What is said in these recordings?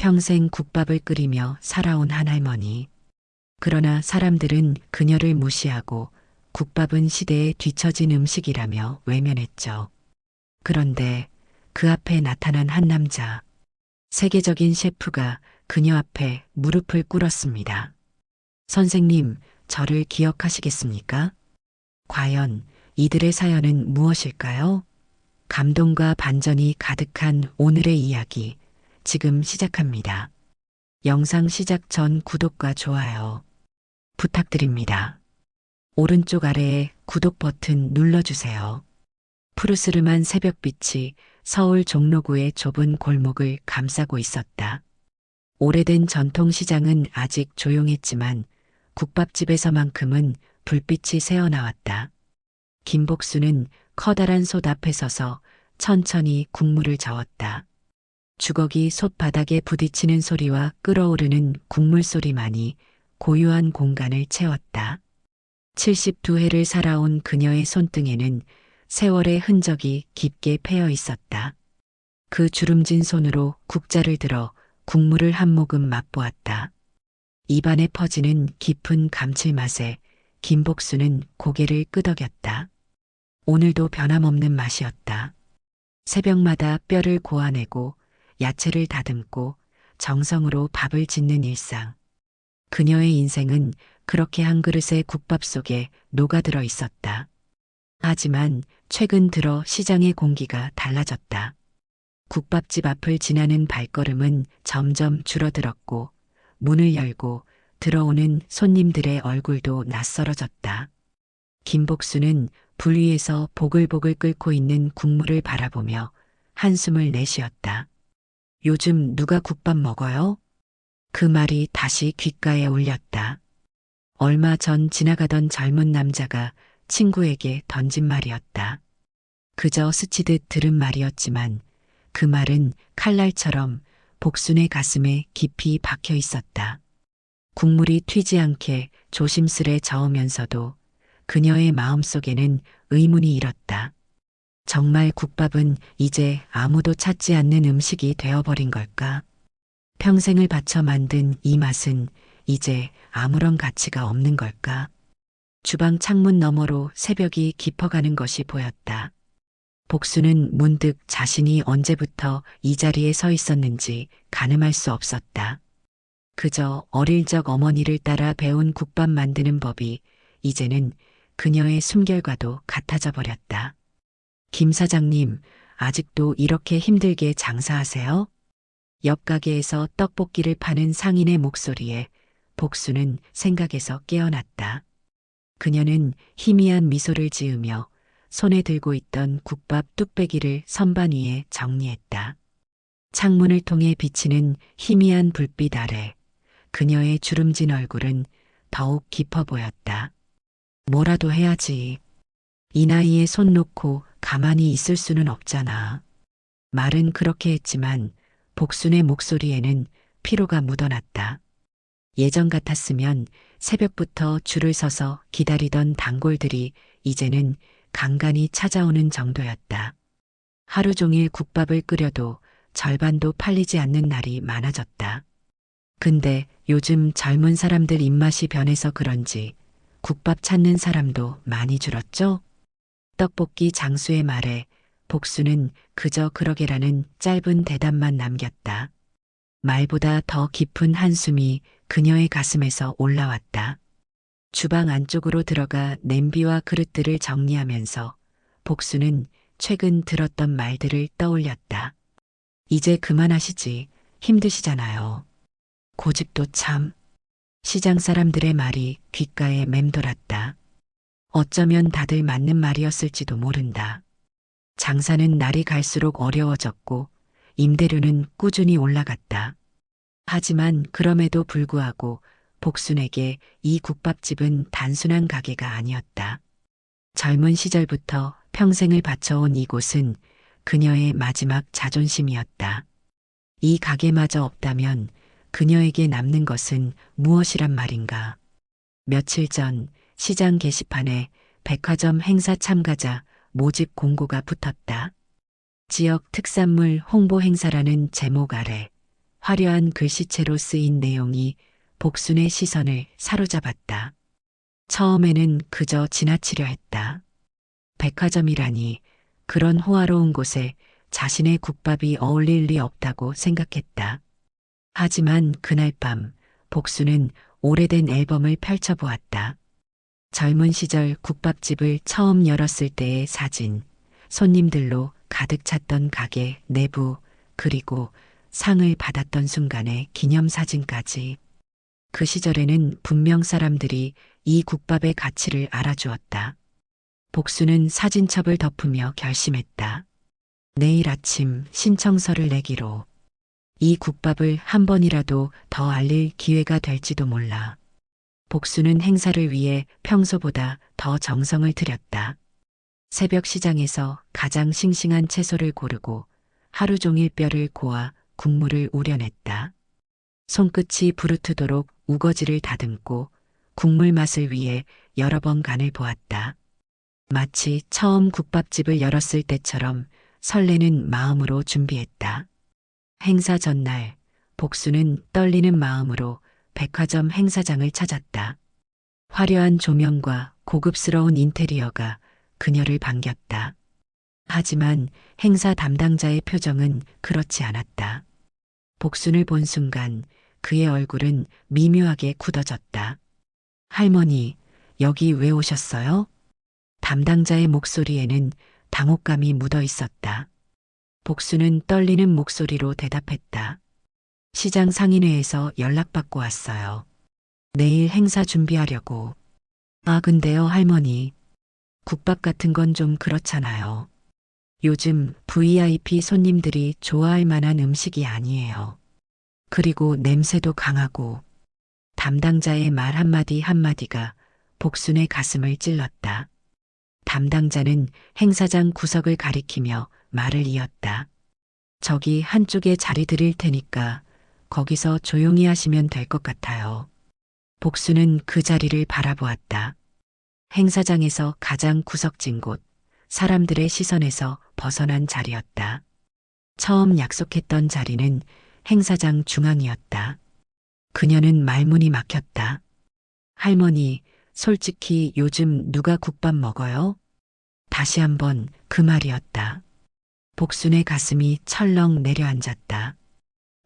평생 국밥을 끓이며 살아온 한 할머니. 그러나 사람들은 그녀를 무시하고 국밥은 시대에 뒤처진 음식이라며 외면했죠. 그런데 그 앞에 나타난 한 남자. 세계적인 셰프가 그녀 앞에 무릎을 꿇었습니다. 선생님, 저를 기억하시겠습니까? 과연 이들의 사연은 무엇일까요? 감동과 반전이 가득한 오늘의 이야기, 지금 시작합니다. 영상 시작 전 구독과 좋아요 부탁드립니다. 오른쪽 아래에 구독 버튼 눌러주세요. 푸르스름한 새벽빛이 서울 종로구의 좁은 골목을 감싸고 있었다. 오래된 전통시장은 아직 조용했지만 국밥집에서만큼은 불빛이 새어나왔다. 김복수는 커다란 솥 앞에 서서 천천히 국물을 저었다. 주걱이 솥 바닥에 부딪히는 소리와 끓어오르는 국물 소리만이 고요한 공간을 채웠다. 72회를 살아온 그녀의 손등에는 세월의 흔적이 깊게 패여 있었다. 그 주름진 손으로 국자를 들어 국물을 한 모금 맛보았다. 입안에 퍼지는 깊은 감칠맛에 김복수는 고개를 끄덕였다. 오늘도 변함없는 맛이었다. 새벽마다 뼈를 고아내고 야채를 다듬고 정성으로 밥을 짓는 일상. 그녀의 인생은 그렇게 한 그릇의 국밥 속에 녹아들어 있었다. 하지만 최근 들어 시장의 공기가 달라졌다. 국밥집 앞을 지나는 발걸음은 점점 줄어들었고 문을 열고 들어오는 손님들의 얼굴도 낯설어졌다. 김복수는 불 위에서 보글보글 끓고 있는 국물을 바라보며 한숨을 내쉬었다. 요즘 누가 국밥 먹어요? 그 말이 다시 귓가에 울렸다. 얼마 전 지나가던 젊은 남자가 친구에게 던진 말이었다. 그저 스치듯 들은 말이었지만 그 말은 칼날처럼 복순의 가슴에 깊이 박혀 있었다. 국물이 튀지 않게 조심스레 저으면서도 그녀의 마음속에는 의문이 일었다. 정말 국밥은 이제 아무도 찾지 않는 음식이 되어버린 걸까? 평생을 바쳐 만든 이 맛은 이제 아무런 가치가 없는 걸까? 주방 창문 너머로 새벽이 깊어가는 것이 보였다. 복수는 문득 자신이 언제부터 이 자리에 서 있었는지 가늠할 수 없었다. 그저 어릴 적 어머니를 따라 배운 국밥 만드는 법이 이제는 그녀의 숨결과도 같아져 버렸다. 김 사장님, 아직도 이렇게 힘들게 장사하세요? 옆 가게에서 떡볶이를 파는 상인의 목소리에 복수는 생각에서 깨어났다. 그녀는 희미한 미소를 지으며 손에 들고 있던 국밥 뚝배기를 선반 위에 정리했다. 창문을 통해 비치는 희미한 불빛 아래 그녀의 주름진 얼굴은 더욱 깊어 보였다. 뭐라도 해야지. 이 나이에 손 놓고 가만히 있을 수는 없잖아. 말은 그렇게 했지만 복순의 목소리에는 피로가 묻어났다. 예전 같았으면 새벽부터 줄을 서서 기다리던 단골들이 이제는 간간히 찾아오는 정도였다. 하루 종일 국밥을 끓여도 절반도 팔리지 않는 날이 많아졌다. 근데 요즘 젊은 사람들 입맛이 변해서 그런지 국밥 찾는 사람도 많이 줄었죠? 떡볶이 장수의 말에 복수는 그저 그러게라는 짧은 대답만 남겼다. 말보다 더 깊은 한숨이 그녀의 가슴에서 올라왔다. 주방 안쪽으로 들어가 냄비와 그릇들을 정리하면서 복수는 최근 들었던 말들을 떠올렸다. 이제 그만하시지. 힘드시잖아요. 고집도 참. 시장 사람들의 말이 귓가에 맴돌았다. 어쩌면 다들 맞는 말이었을지도 모른다. 장사는 날이 갈수록 어려워졌고 임대료는 꾸준히 올라갔다. 하지만 그럼에도 불구하고 복순에게 이 국밥집은 단순한 가게가 아니었다. 젊은 시절부터 평생을 바쳐온 이곳은 그녀의 마지막 자존심이었다. 이 가게마저 없다면 그녀에게 남는 것은 무엇이란 말인가. 며칠 전 시장 게시판에 백화점 행사 참가자 모집 공고가 붙었다. 지역 특산물 홍보 행사라는 제목 아래 화려한 글씨체로 쓰인 내용이 복순의 시선을 사로잡았다. 처음에는 그저 지나치려 했다. 백화점이라니 그런 호화로운 곳에 자신의 국밥이 어울릴 리 없다고 생각했다. 하지만 그날 밤 복수는 오래된 앨범을 펼쳐보았다. 젊은 시절 국밥집을 처음 열었을 때의 사진, 손님들로 가득 찼던 가게 내부, 그리고 상을 받았던 순간의 기념사진까지. 그 시절에는 분명 사람들이 이 국밥의 가치를 알아주었다. 복수는 사진첩을 덮으며 결심했다. 내일 아침 신청서를 내기로. 이 국밥을 한 번이라도 더 알릴 기회가 될지도 몰라. 복수는 행사를 위해 평소보다 더 정성을 들였다. 새벽 시장에서 가장 싱싱한 채소를 고르고 하루 종일 뼈를 고아 국물을 우려냈다. 손끝이 부르트도록 우거지를 다듬고 국물 맛을 위해 여러 번 간을 보았다. 마치 처음 국밥집을 열었을 때처럼 설레는 마음으로 준비했다. 행사 전날, 복수는 떨리는 마음으로 백화점 행사장을 찾았다. 화려한 조명과 고급스러운 인테리어가 그녀를 반겼다. 하지만 행사 담당자의 표정은 그렇지 않았다. 복순을 본 순간 그의 얼굴은 미묘하게 굳어졌다. 할머니, 여기 왜 오셨어요? 담당자의 목소리에는 당혹감이 묻어 있었다. 복수는 떨리는 목소리로 대답했다. 시장 상인회에서 연락받고 왔어요. 내일 행사 준비하려고. 아, 근데요, 할머니. 국밥 같은 건 좀 그렇잖아요. 요즘 VIP 손님들이 좋아할 만한 음식이 아니에요. 그리고 냄새도 강하고. 담당자의 말 한마디 한마디가 복순의 가슴을 찔렀다. 담당자는 행사장 구석을 가리키며 말을 이었다. 저기 한쪽에 자리 드릴 테니까 거기서 조용히 하시면 될 것 같아요. 복수는 그 자리를 바라보았다. 행사장에서 가장 구석진 곳, 사람들의 시선에서 벗어난 자리였다. 처음 약속했던 자리는 행사장 중앙이었다. 그녀는 말문이 막혔다. 할머니, 솔직히 요즘 누가 국밥 먹어요? 다시 한번 그 말이었다. 복순의 가슴이 철렁 내려앉았다.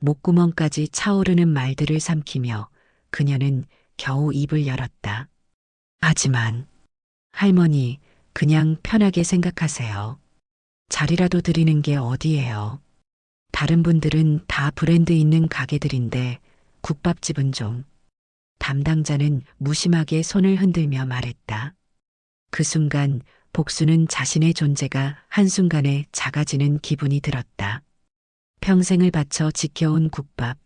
목구멍까지 차오르는 말들을 삼키며 그녀는 겨우 입을 열었다. 하지만 할머니, 그냥 편하게 생각하세요. 자리라도 드리는 게 어디예요. 다른 분들은 다 브랜드 있는 가게들인데 국밥집은 좀. 담당자는 무심하게 손을 흔들며 말했다. 그 순간 복수는 자신의 존재가 한순간에 작아지는 기분이 들었다. 평생을 바쳐 지켜온 국밥,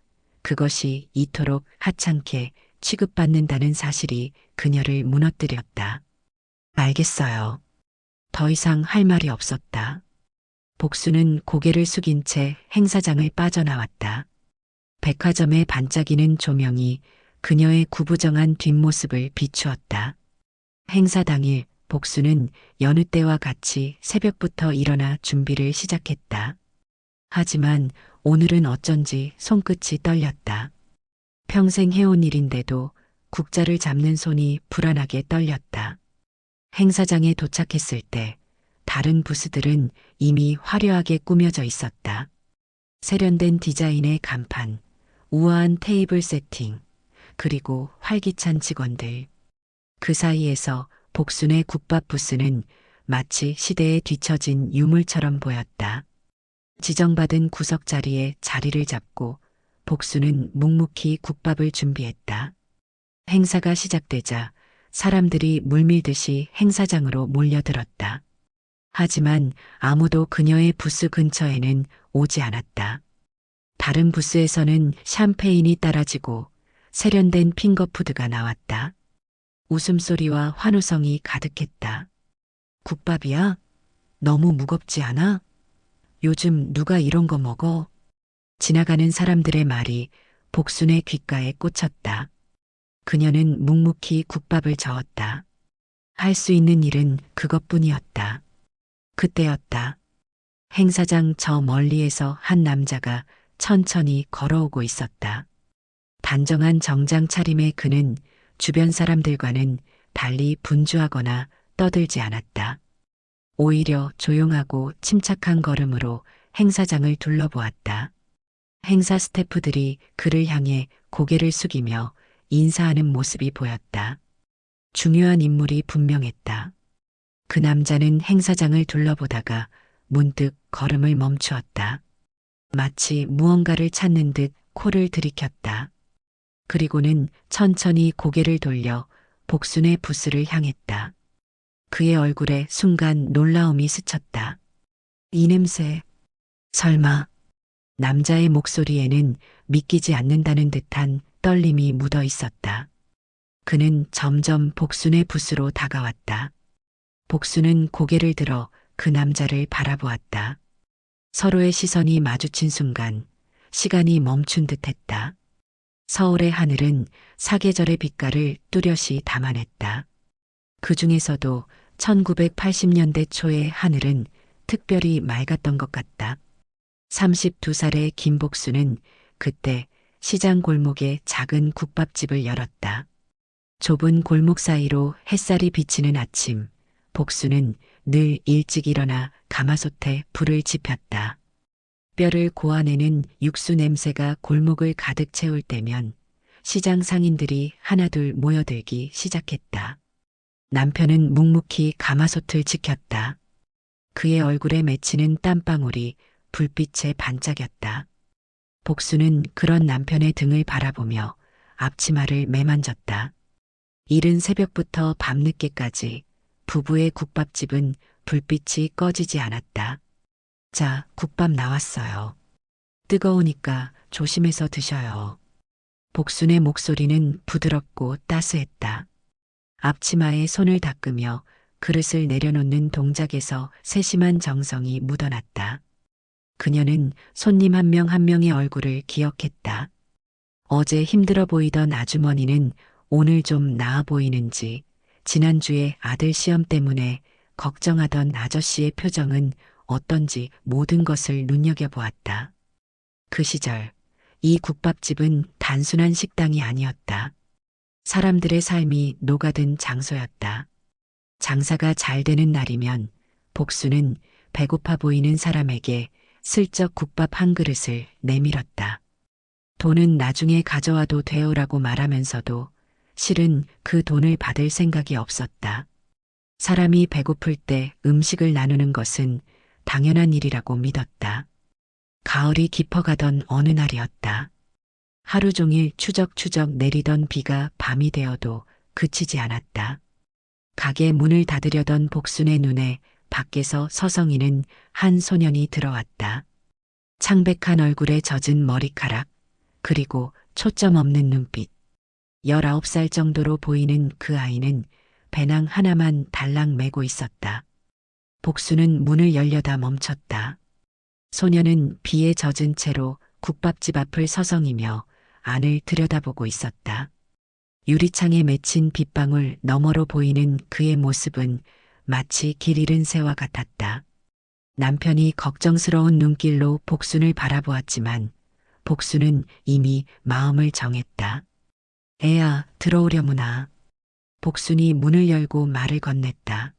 그것이 이토록 하찮게 취급받는다는 사실이 그녀를 무너뜨렸다. 알겠어요. 더 이상 할 말이 없었다. 복수는 고개를 숙인 채 행사장을 빠져나왔다. 백화점의 반짝이는 조명이 그녀의 구부정한 뒷모습을 비추었다. 행사 당일 복수는 여느 때와 같이 새벽부터 일어나 준비를 시작했다. 하지만 오늘은 어쩐지 손끝이 떨렸다. 평생 해온 일인데도 국자를 잡는 손이 불안하게 떨렸다. 행사장에 도착했을 때 다른 부스들은 이미 화려하게 꾸며져 있었다. 세련된 디자인의 간판, 우아한 테이블 세팅, 그리고 활기찬 직원들. 그 사이에서 복순의 국밥 부스는 마치 시대에 뒤처진 유물처럼 보였다. 지정받은 구석 자리에 자리를 잡고 복순은 묵묵히 국밥을 준비했다. 행사가 시작되자 사람들이 물밀듯이 행사장으로 몰려들었다. 하지만 아무도 그녀의 부스 근처에는 오지 않았다. 다른 부스에서는 샴페인이 따라지고 세련된 핑거푸드가 나왔다. 웃음소리와 환호성이 가득했다. 국밥이야? 너무 무겁지 않아? 요즘 누가 이런 거 먹어? 지나가는 사람들의 말이 복순의 귓가에 꽂혔다. 그녀는 묵묵히 국밥을 저었다. 할 수 있는 일은 그것뿐이었다. 그때였다. 행사장 저 멀리에서 한 남자가 천천히 걸어오고 있었다. 단정한 정장 차림의 그는 주변 사람들과는 달리 분주하거나 떠들지 않았다. 오히려 조용하고 침착한 걸음으로 행사장을 둘러보았다. 행사 스태프들이 그를 향해 고개를 숙이며 인사하는 모습이 보였다. 중요한 인물이 분명했다. 그 남자는 행사장을 둘러보다가 문득 걸음을 멈추었다. 마치 무언가를 찾는 듯 코를 들이켰다. 그리고는 천천히 고개를 돌려 복순의 부스를 향했다. 그의 얼굴에 순간 놀라움이 스쳤다. 이 냄새, 설마. 남자의 목소리에는 믿기지 않는다는 듯한 떨림이 묻어 있었다. 그는 점점 복순의 부스로 다가왔다. 복순은 고개를 들어 그 남자를 바라보았다. 서로의 시선이 마주친 순간 시간이 멈춘 듯했다. 서울의 하늘은 사계절의 빛깔을 뚜렷이 담아냈다. 그 중에서도 1980년대 초의 하늘은 특별히 맑았던 것 같다. 32살의 김복수는 그때 시장 골목에 작은 국밥집을 열었다. 좁은 골목 사이로 햇살이 비치는 아침, 복수는 늘 일찍 일어나 가마솥에 불을 지폈다. 뼈를 고아내는 육수 냄새가 골목을 가득 채울 때면 시장 상인들이 하나둘 모여들기 시작했다. 남편은 묵묵히 가마솥을 지켰다. 그의 얼굴에 맺히는 땀방울이 불빛에 반짝였다. 복수는 그런 남편의 등을 바라보며 앞치마를 매만졌다. 이른 새벽부터 밤늦게까지 부부의 국밥집은 불빛이 꺼지지 않았다. 자, 국밥 나왔어요. 뜨거우니까 조심해서 드셔요. 복순의 목소리는 부드럽고 따스했다. 앞치마에 손을 닦으며 그릇을 내려놓는 동작에서 세심한 정성이 묻어났다. 그녀는 손님 한 명 한 명의 얼굴을 기억했다. 어제 힘들어 보이던 아주머니는 오늘 좀 나아 보이는지, 지난주에 아들 시험 때문에 걱정하던 아저씨의 표정은 어떤지 모든 것을 눈여겨보았다. 그 시절 이 국밥집은 단순한 식당이 아니었다. 사람들의 삶이 녹아든 장소였다. 장사가 잘 되는 날이면 복수는 배고파 보이는 사람에게 슬쩍 국밥 한 그릇을 내밀었다. 돈은 나중에 가져와도 돼요라고 말하면서도 실은 그 돈을 받을 생각이 없었다. 사람이 배고플 때 음식을 나누는 것은 당연한 일이라고 믿었다. 가을이 깊어가던 어느 날이었다. 하루 종일 추적추적 내리던 비가 밤이 되어도 그치지 않았다. 가게 문을 닫으려던 복순의 눈에 밖에서 서성이는 한 소년이 들어왔다. 창백한 얼굴에 젖은 머리카락, 그리고 초점 없는 눈빛. 19살 정도로 보이는 그 아이는 배낭 하나만 달랑 메고 있었다. 복수는 문을 열려다 멈췄다. 소녀는 비에 젖은 채로 국밥집 앞을 서성이며 안을 들여다보고 있었다. 유리창에 맺힌 빗방울 너머로 보이는 그의 모습은 마치 길 잃은 새와 같았다. 남편이 걱정스러운 눈길로 복순을 바라보았지만 복순은 이미 마음을 정했다. 애야, 들어오려무나. 복순이 문을 열고 말을 건넸다.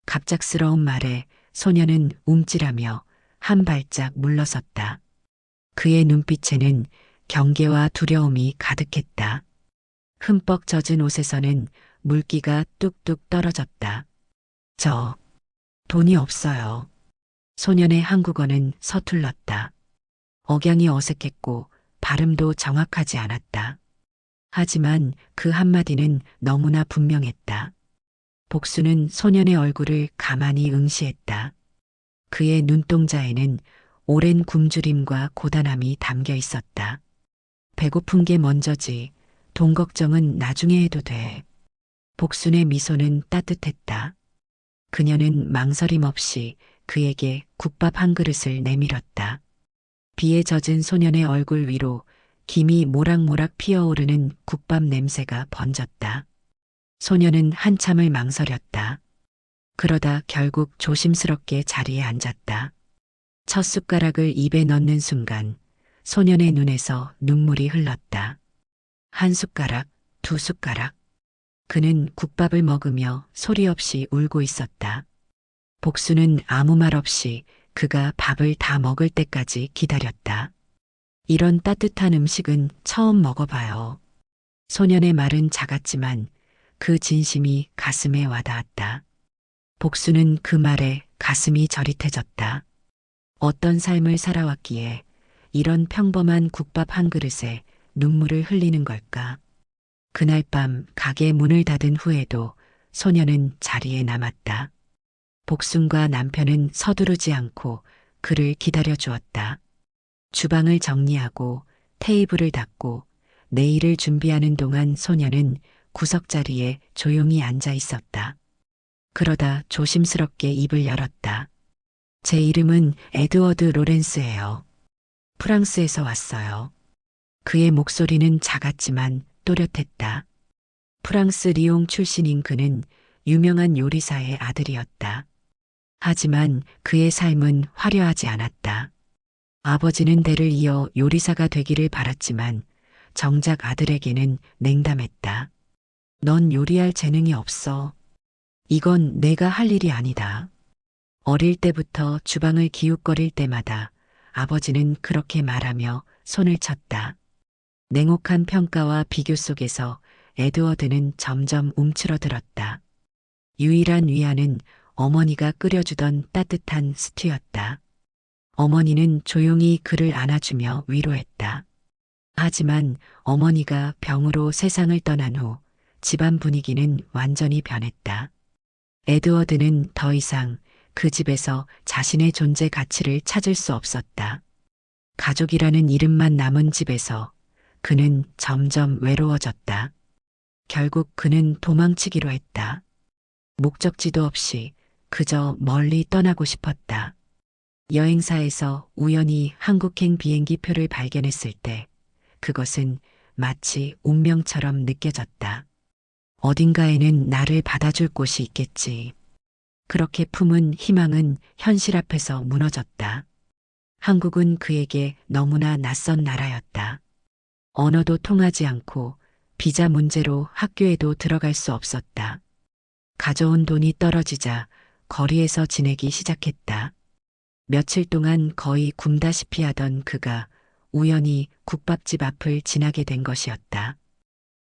갑작스러운 말에 소녀는 움찔하며 한 발짝 물러섰다. 그의 눈빛에는 경계와 두려움이 가득했다. 흠뻑 젖은 옷에서는 물기가 뚝뚝 떨어졌다. 저, 돈이 없어요. 소년의 한국어는 서툴렀다. 억양이 어색했고 발음도 정확하지 않았다. 하지만 그 한마디는 너무나 분명했다. 복수는 소년의 얼굴을 가만히 응시했다. 그의 눈동자에는 오랜 굶주림과 고단함이 담겨 있었다. 배고픈 게 먼저지, 돈 걱정은 나중에 해도 돼. 복순의 미소는 따뜻했다. 그녀는 망설임 없이 그에게 국밥 한 그릇을 내밀었다. 비에 젖은 소년의 얼굴 위로 김이 모락모락 피어오르는 국밥 냄새가 번졌다. 소년은 한참을 망설였다. 그러다 결국 조심스럽게 자리에 앉았다. 첫 숟가락을 입에 넣는 순간 소년의 눈에서 눈물이 흘렀다. 한 숟가락, 두 숟가락. 그는 국밥을 먹으며 소리 없이 울고 있었다. 복수는 아무 말 없이 그가 밥을 다 먹을 때까지 기다렸다. 이런 따뜻한 음식은 처음 먹어봐요. 소년의 말은 작았지만 그 진심이 가슴에 와닿았다. 복수는 그 말에 가슴이 저릿해졌다. 어떤 삶을 살아왔기에 이런 평범한 국밥 한 그릇에 눈물을 흘리는 걸까? 그날 밤 가게 문을 닫은 후에도 소년은 자리에 남았다. 복순과 남편은 서두르지 않고 그를 기다려 주었다. 주방을 정리하고 테이블을 닦고 내일을 준비하는 동안 소년은 구석자리에 조용히 앉아 있었다. 그러다 조심스럽게 입을 열었다. 제 이름은 에드워드 로렌스예요. 프랑스에서 왔어요. 그의 목소리는 작았지만 또렷했다. 프랑스 리옹 출신인 그는 유명한 요리사의 아들이었다. 하지만 그의 삶은 화려하지 않았다. 아버지는 대를 이어 요리사가 되기를 바랐지만 정작 아들에게는 냉담했다. 넌 요리할 재능이 없어. 이건 내가 할 일이 아니다. 어릴 때부터 주방을 기웃거릴 때마다 아버지는 그렇게 말하며 손을 쳤다. 냉혹한 평가와 비교 속에서 에드워드는 점점 움츠러들었다. 유일한 위안은 어머니가 끓여주던 따뜻한 스튜였다. 어머니는 조용히 그를 안아주며 위로했다. 하지만 어머니가 병으로 세상을 떠난 후 집안 분위기는 완전히 변했다. 에드워드는 더 이상 그 집에서 자신의 존재 가치를 찾을 수 없었다. 가족이라는 이름만 남은 집에서 그는 점점 외로워졌다. 결국 그는 도망치기로 했다. 목적지도 없이 그저 멀리 떠나고 싶었다. 여행사에서 우연히 한국행 비행기 표를 발견했을 때 그것은 마치 운명처럼 느껴졌다. 어딘가에는 나를 받아줄 곳이 있겠지. 그렇게 품은 희망은 현실 앞에서 무너졌다. 한국은 그에게 너무나 낯선 나라였다. 언어도 통하지 않고 비자 문제로 학교에도 들어갈 수 없었다. 가져온 돈이 떨어지자 거리에서 지내기 시작했다. 며칠 동안 거의 굶다시피 하던 그가 우연히 국밥집 앞을 지나게 된 것이었다.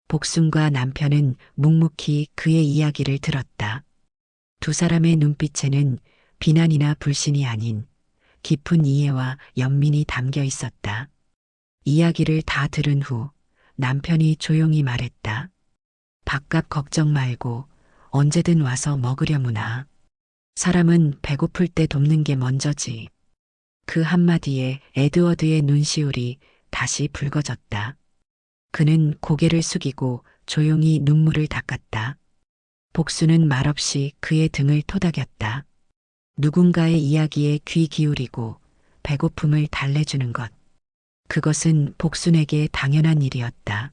복순과 남편은 묵묵히 그의 이야기를 들었다. 두 사람의 눈빛에는 비난이나 불신이 아닌 깊은 이해와 연민이 담겨 있었다. 이야기를 다 들은 후 남편이 조용히 말했다. 밥값 걱정 말고 언제든 와서 먹으려무나. 사람은 배고플 때 돕는 게 먼저지. 그 한마디에 에드워드의 눈시울이 다시 붉어졌다. 그는 고개를 숙이고 조용히 눈물을 닦았다. 복수는 말없이 그의 등을 토닥였다. 누군가의 이야기에 귀 기울이고 배고픔을 달래주는 것. 그것은 복순에게 당연한 일이었다.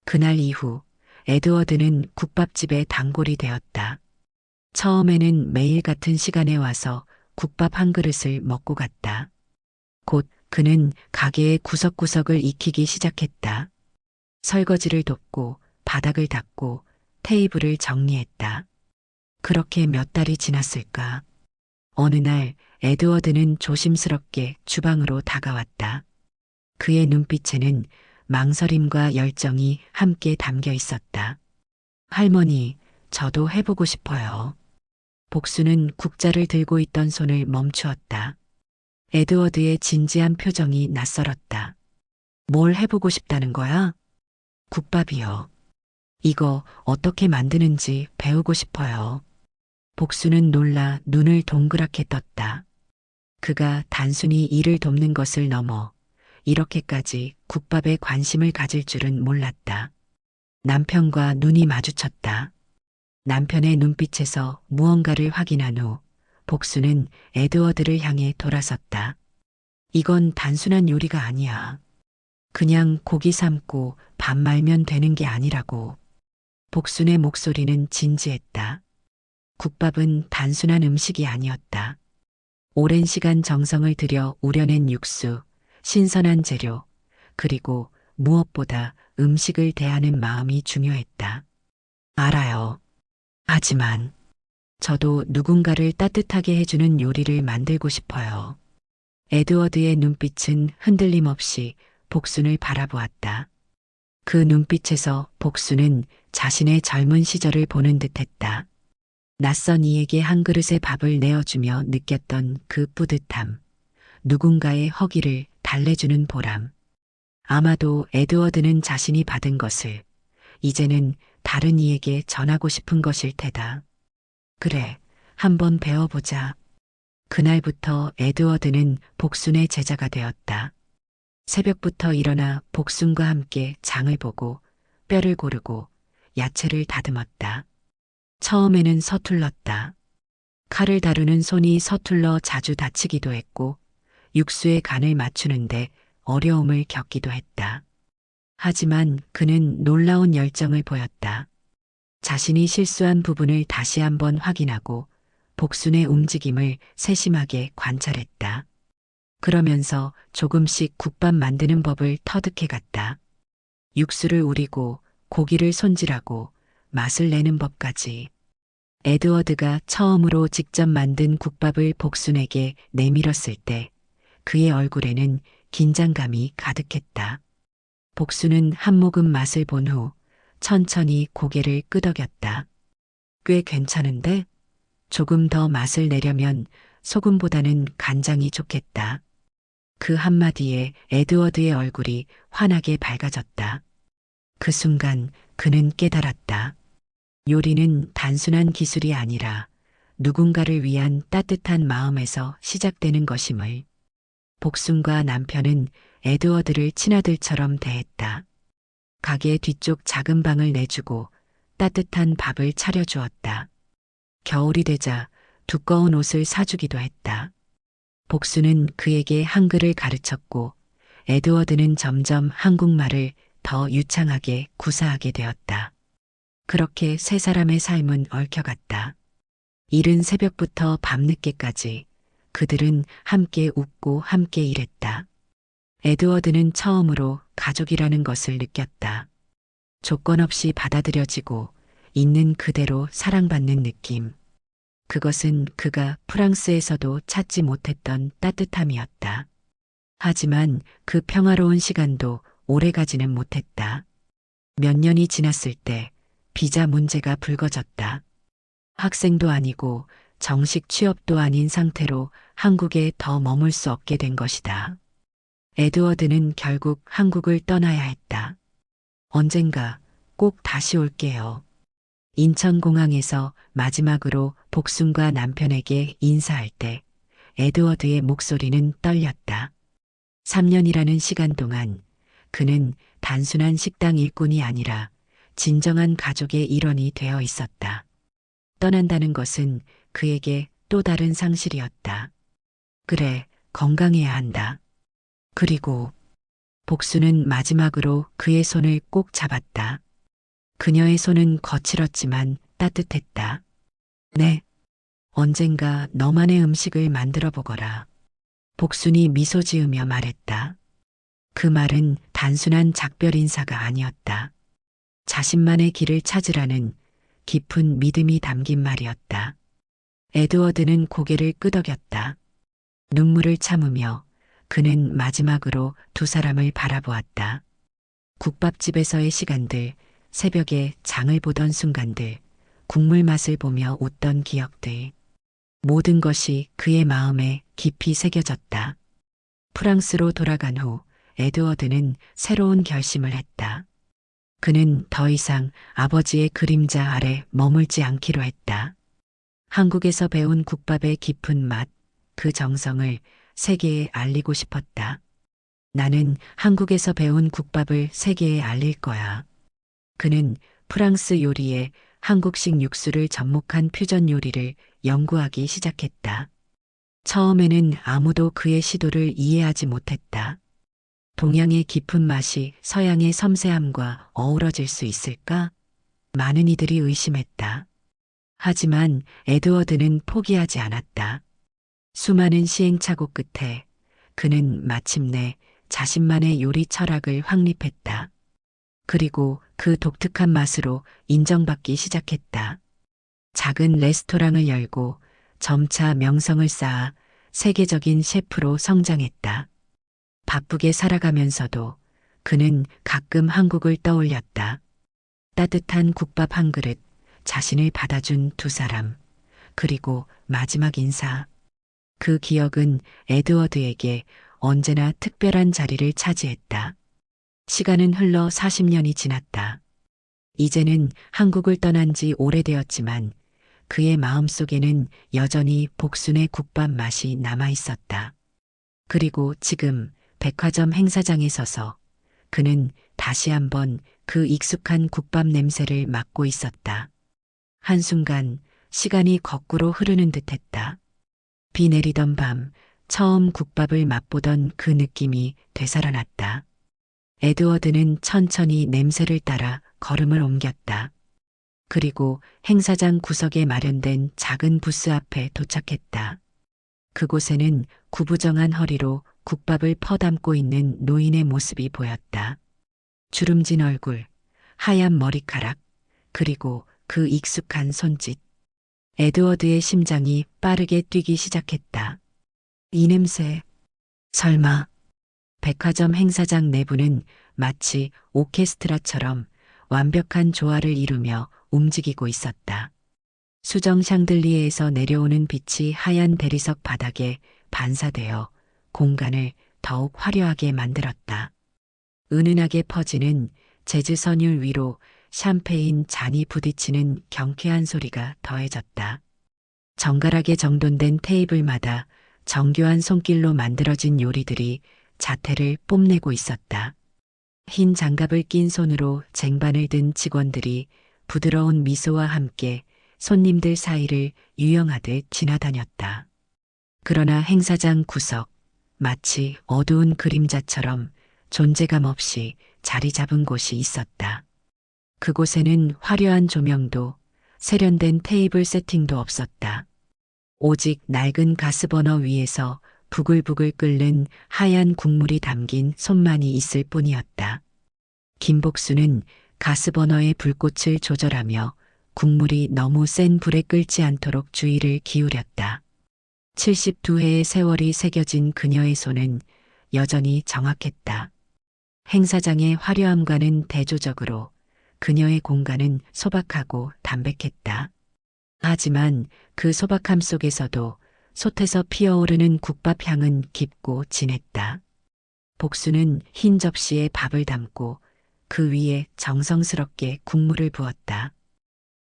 그날 이후 에드워드는 국밥집의 단골이 되었다. 처음에는 매일 같은 시간에 와서 국밥 한 그릇을 먹고 갔다. 곧 그는 가게의 구석구석을 익히기 시작했다. 설거지를 돕고 바닥을 닦고 테이블을 정리했다. 그렇게 몇 달이 지났을까. 어느 날 에드워드는 조심스럽게 주방으로 다가왔다. 그의 눈빛에는 망설임과 열정이 함께 담겨 있었다. 할머니, 저도 해보고 싶어요. 복수는 국자를 들고 있던 손을 멈추었다. 에드워드의 진지한 표정이 낯설었다. 뭘 해보고 싶다는 거야? 국밥이요. 이거 어떻게 만드는지 배우고 싶어요. 복수는 놀라 눈을 동그랗게 떴다. 그가 단순히 일을 돕는 것을 넘어 이렇게까지 국밥에 관심을 가질 줄은 몰랐다. 남편과 눈이 마주쳤다. 남편의 눈빛에서 무언가를 확인한 후 복수는 에드워드를 향해 돌아섰다. 이건 단순한 요리가 아니야. 그냥 고기 삶고 밥 말면 되는 게 아니라고. 복순의 목소리는 진지했다. 국밥은 단순한 음식이 아니었다. 오랜 시간 정성을 들여 우려낸 육수, 신선한 재료, 그리고 무엇보다 음식을 대하는 마음이 중요했다. 알아요. 하지만 저도 누군가를 따뜻하게 해주는 요리를 만들고 싶어요. 에드워드의 눈빛은 흔들림 없이 복순을 바라보았다. 그 눈빛에서 복순은 자신의 젊은 시절을 보는 듯했다. 낯선 이에게 한 그릇의 밥을 내어주며 느꼈던 그 뿌듯함, 누군가의 허기를 달래주는 보람. 아마도 에드워드는 자신이 받은 것을 이제는 다른 이에게 전하고 싶은 것일 테다. 그래, 한번 배워보자. 그날부터 에드워드는 복순의 제자가 되었다. 새벽부터 일어나 복순과 함께 장을 보고 뼈를 고르고 야채를 다듬었다. 처음에는 서툴렀다. 칼을 다루는 손이 서툴러 자주 다치기도 했고 육수의 간을 맞추는데 어려움을 겪기도 했다. 하지만 그는 놀라운 열정을 보였다. 자신이 실수한 부분을 다시 한번 확인하고 복순의 움직임을 세심하게 관찰했다. 그러면서 조금씩 국밥 만드는 법을 터득해 갔다. 육수를 우리고 고기를 손질하고 맛을 내는 법까지. 에드워드가 처음으로 직접 만든 국밥을 복순에게 내밀었을 때 그의 얼굴에는 긴장감이 가득했다. 복순은 한 모금 맛을 본 후 천천히 고개를 끄덕였다. 꽤 괜찮은데? 조금 더 맛을 내려면 소금보다는 간장이 좋겠다. 그 한마디에 에드워드의 얼굴이 환하게 밝아졌다. 그 순간 그는 깨달았다. 요리는 단순한 기술이 아니라 누군가를 위한 따뜻한 마음에서 시작되는 것임을. 복순과 남편은 에드워드를 친아들처럼 대했다. 가게 뒤쪽 작은 방을 내주고 따뜻한 밥을 차려주었다. 겨울이 되자 두꺼운 옷을 사주기도 했다. 복순은 그에게 한글을 가르쳤고 에드워드는 점점 한국말을 더 유창하게 구사하게 되었다. 그렇게 세 사람의 삶은 얽혀갔다. 이른 새벽부터 밤늦게까지 그들은 함께 웃고 함께 일했다. 에드워드는 처음으로 가족이라는 것을 느꼈다. 조건 없이 받아들여지고 있는 그대로 사랑받는 느낌. 그것은 그가 프랑스에서도 찾지 못했던 따뜻함이었다. 하지만 그 평화로운 시간도 오래가지는 못했다. 몇 년이 지났을 때 비자 문제가 불거졌다. 학생도 아니고 정식 취업도 아닌 상태로 한국에 더 머물 수 없게 된 것이다. 에드워드는 결국 한국을 떠나야 했다. 언젠가 꼭 다시 올게요. 인천공항에서 마지막으로 복순과 남편에게 인사할 때 에드워드의 목소리는 떨렸다. 3년이라는 시간 동안 그는 단순한 식당 일꾼이 아니라 진정한 가족의 일원이 되어 있었다. 떠난다는 것은 그에게 또 다른 상실이었다. 그래, 건강해야 한다. 그리고 복수는 마지막으로 그의 손을 꼭 잡았다. 그녀의 손은 거칠었지만 따뜻했다. 네, 언젠가 너만의 음식을 만들어 보거라. 복순이 미소 지으며 말했다. 그 말은 단순한 작별 인사가 아니었다. 자신만의 길을 찾으라는 깊은 믿음이 담긴 말이었다. 에드워드는 고개를 끄덕였다. 눈물을 참으며 그는 마지막으로 두 사람을 바라보았다. 국밥집에서의 시간들, 새벽에 장을 보던 순간들, 국물 맛을 보며 웃던 기억들. 모든 것이 그의 마음에 깊이 새겨졌다. 프랑스로 돌아간 후 에드워드는 새로운 결심을 했다. 그는 더 이상 아버지의 그림자 아래 머물지 않기로 했다. 한국에서 배운 국밥의 깊은 맛, 그 정성을 세계에 알리고 싶었다. 나는 한국에서 배운 국밥을 세계에 알릴 거야. 그는 프랑스 요리에 한국식 육수를 접목한 퓨전 요리를 연구하기 시작했다. 처음에는 아무도 그의 시도를 이해하지 못했다. 동양의 깊은 맛이 서양의 섬세함과 어우러질 수 있을까? 많은 이들이 의심했다. 하지만 에드워드는 포기하지 않았다. 수많은 시행착오 끝에 그는 마침내 자신만의 요리 철학을 확립했다. 그리고 그 독특한 맛으로 인정받기 시작했다. 작은 레스토랑을 열고 점차 명성을 쌓아 세계적인 셰프로 성장했다. 바쁘게 살아가면서도 그는 가끔 한국을 떠올렸다. 따뜻한 국밥 한 그릇, 자신을 받아준 두 사람, 그리고 마지막 인사. 그 기억은 에드워드에게 언제나 특별한 자리를 차지했다. 시간은 흘러 40년이 지났다. 이제는 한국을 떠난 지 오래되었지만 그의 마음속에는 여전히 복순의 국밥 맛이 남아 있었다. 그리고 지금 백화점 행사장에 서서 그는 다시 한번 그 익숙한 국밥 냄새를 맡고 있었다. 한순간 시간이 거꾸로 흐르는 듯했다. 비 내리던 밤 처음 국밥을 맛보던 그 느낌이 되살아났다. 에드워드는 천천히 냄새를 따라 걸음을 옮겼다. 그리고 행사장 구석에 마련된 작은 부스 앞에 도착했다. 그곳에는 구부정한 허리로 국밥을 퍼담고 있는 노인의 모습이 보였다. 주름진 얼굴, 하얀 머리카락, 그리고 그 익숙한 손짓. 에드워드의 심장이 빠르게 뛰기 시작했다. 이 냄새. 설마. 백화점 행사장 내부는 마치 오케스트라처럼 완벽한 조화를 이루며 움직이고 있었다. 수정 샹들리에에서 내려오는 빛이 하얀 대리석 바닥에 반사되어 공간을 더욱 화려하게 만들었다. 은은하게 퍼지는 재즈 선율 위로 샴페인 잔이 부딪히는 경쾌한 소리가 더해졌다. 정갈하게 정돈된 테이블마다 정교한 손길로 만들어진 요리들이 자태를 뽐내고 있었다. 흰 장갑을 낀 손으로 쟁반을 든 직원들이 부드러운 미소와 함께 손님들 사이를 유영하듯 지나다녔다. 그러나 행사장 구석, 마치 어두운 그림자처럼 존재감 없이 자리 잡은 곳이 있었다. 그곳에는 화려한 조명도 세련된 테이블 세팅도 없었다. 오직 낡은 가스버너 위에서 부글부글 끓는 하얀 국물이 담긴 손만이 있을 뿐이었다. 김복수는 가스버너의 불꽃을 조절하며 국물이 너무 센 불에 끓지 않도록 주의를 기울였다. 72회의 세월이 새겨진 그녀의 손은 여전히 정확했다. 행사장의 화려함과는 대조적으로 그녀의 공간은 소박하고 담백했다. 하지만 그 소박함 속에서도 솥에서 피어오르는 국밥 향은 깊고 진했다. 복수는 흰 접시에 밥을 담고 그 위에 정성스럽게 국물을 부었다.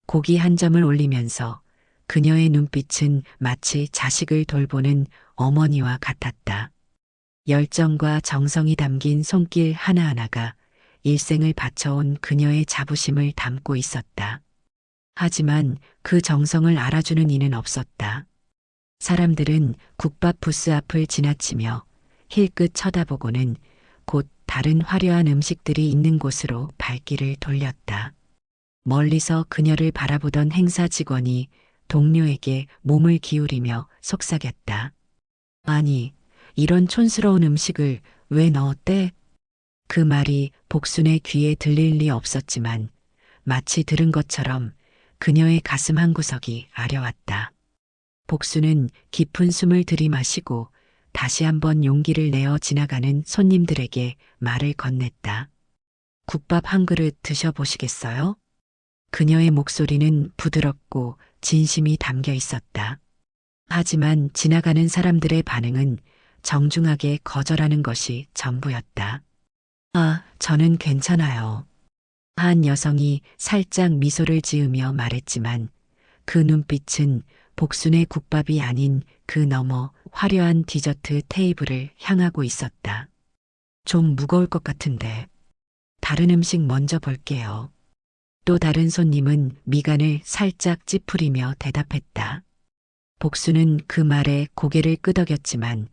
고기 한 점을 올리면서 그녀의 눈빛은 마치 자식을 돌보는 어머니와 같았다. 열정과 정성이 담긴 손길 하나하나가 일생을 바쳐온 그녀의 자부심을 담고 있었다. 하지만 그 정성을 알아주는 이는 없었다. 사람들은 국밥 부스 앞을 지나치며 힐끗 쳐다보고는 곧 다른 화려한 음식들이 있는 곳으로 발길을 돌렸다. 멀리서 그녀를 바라보던 행사 직원이 동료에게 몸을 기울이며 속삭였다. 아니, 이런 촌스러운 음식을 왜 넣었대? 그 말이 복순의 귀에 들릴 리 없었지만 마치 들은 것처럼 그녀의 가슴 한구석이 아려왔다. 복순은 깊은 숨을 들이마시고 다시 한번 용기를 내어 지나가는 손님들에게 말을 건넸다. 국밥 한 그릇 드셔보시겠어요? 그녀의 목소리는 부드럽고 진심이 담겨 있었다. 하지만 지나가는 사람들의 반응은 정중하게 거절하는 것이 전부였다. 아, 저는 괜찮아요. 한 여성이 살짝 미소를 지으며 말했지만 그 눈빛은 복순의 국밥이 아닌 그 너머 화려한 디저트 테이블을 향하고 있었다. 좀 무거울 것 같은데 다른 음식 먼저 볼게요. 또 다른 손님은 미간을 살짝 찌푸리며 대답했다. 복수는 그 말에 고개를 끄덕였지만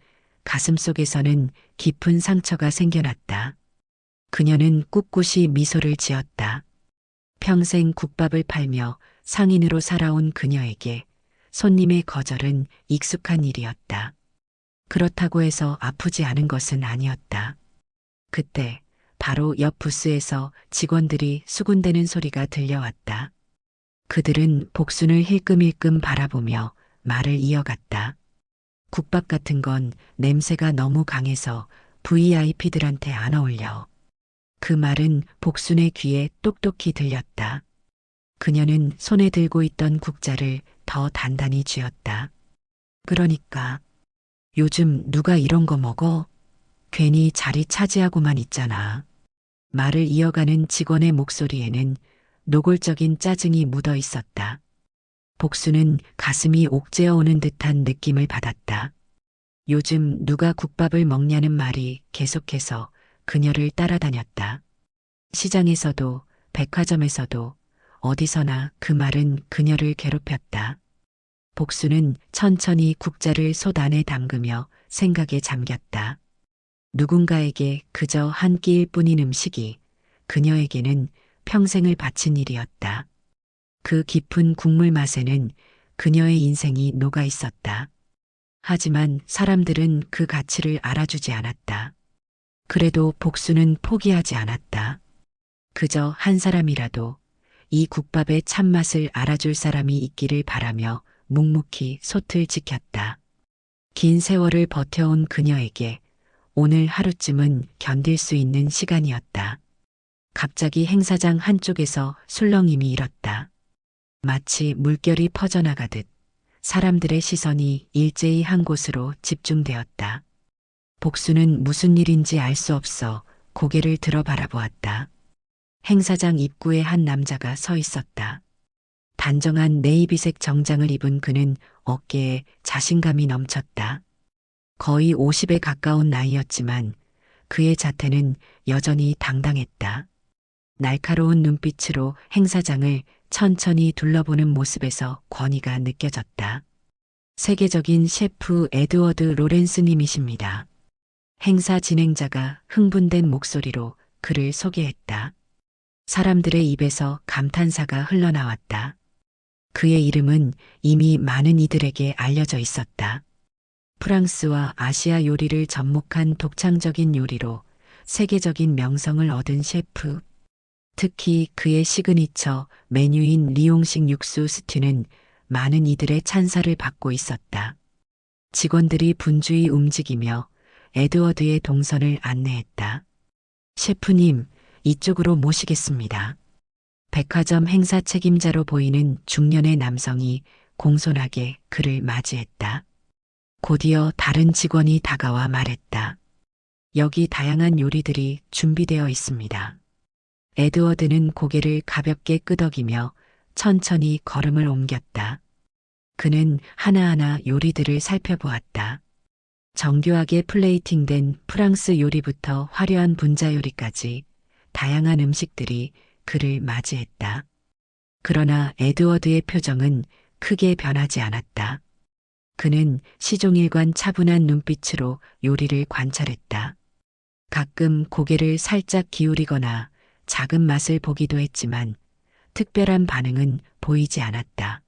가슴속에서는 깊은 상처가 생겨났다. 그녀는 꿋꿋이 미소를 지었다. 평생 국밥을 팔며 상인으로 살아온 그녀에게 손님의 거절은 익숙한 일이었다. 그렇다고 해서 아프지 않은 것은 아니었다. 그때 바로 옆 부스에서 직원들이 수군대는 소리가 들려왔다. 그들은 복순을 힐끔힐끔 바라보며 말을 이어갔다. 국밥 같은 건 냄새가 너무 강해서 VIP들한테 안 어울려. 그 말은 복순의 귀에 똑똑히 들렸다. 그녀는 손에 들고 있던 국자를 더 단단히 쥐었다. 그러니까 요즘 누가 이런 거 먹어? 괜히 자리 차지하고만 있잖아. 말을 이어가는 직원의 목소리에는 노골적인 짜증이 묻어 있었다. 복수는 가슴이 옥죄어오는 듯한 느낌을 받았다. 요즘 누가 국밥을 먹냐는 말이 계속해서 그녀를 따라다녔다. 시장에서도 백화점에서도 어디서나 그 말은 그녀를 괴롭혔다. 복수는 천천히 국자를 솥 안에 담그며 생각에 잠겼다. 누군가에게 그저 한 끼일 뿐인 음식이 그녀에게는 평생을 바친 일이었다. 그 깊은 국물 맛에는 그녀의 인생이 녹아 있었다. 하지만 사람들은 그 가치를 알아주지 않았다. 그래도 복수는 포기하지 않았다. 그저 한 사람이라도 이 국밥의 참맛을 알아줄 사람이 있기를 바라며 묵묵히 솥을 지켰다. 긴 세월을 버텨온 그녀에게 오늘 하루쯤은 견딜 수 있는 시간이었다. 갑자기 행사장 한쪽에서 술렁임이 일었다. 마치 물결이 퍼져나가듯 사람들의 시선이 일제히 한 곳으로 집중되었다. 복수는 무슨 일인지 알 수 없어 고개를 들어 바라보았다. 행사장 입구에 한 남자가 서 있었다. 단정한 네이비색 정장을 입은 그는 어깨에 자신감이 넘쳤다. 거의 50에 가까운 나이였지만 그의 자태는 여전히 당당했다. 날카로운 눈빛으로 행사장을 천천히 둘러보는 모습에서 권위가 느껴졌다. 세계적인 셰프 에드워드 로렌스님이십니다. 행사 진행자가 흥분된 목소리로 그를 소개했다. 사람들의 입에서 감탄사가 흘러나왔다. 그의 이름은 이미 많은 이들에게 알려져 있었다. 프랑스와 아시아 요리를 접목한 독창적인 요리로 세계적인 명성을 얻은 셰프. 특히 그의 시그니처 메뉴인 리옹식 육수 스튜는 많은 이들의 찬사를 받고 있었다. 직원들이 분주히 움직이며 에드워드의 동선을 안내했다. 셰프님, 이쪽으로 모시겠습니다. 백화점 행사 책임자로 보이는 중년의 남성이 공손하게 그를 맞이했다. 곧이어 다른 직원이 다가와 말했다. 여기 다양한 요리들이 준비되어 있습니다. 에드워드는 고개를 가볍게 끄덕이며 천천히 걸음을 옮겼다. 그는 하나하나 요리들을 살펴보았다. 정교하게 플레이팅된 프랑스 요리부터 화려한 분자 요리까지 다양한 음식들이 그를 맞이했다. 그러나 에드워드의 표정은 크게 변하지 않았다. 그는 시종일관 차분한 눈빛으로 요리를 관찰했다. 가끔 고개를 살짝 기울이거나 작은 맛을 보기도 했지만 특별한 반응은 보이지 않았다.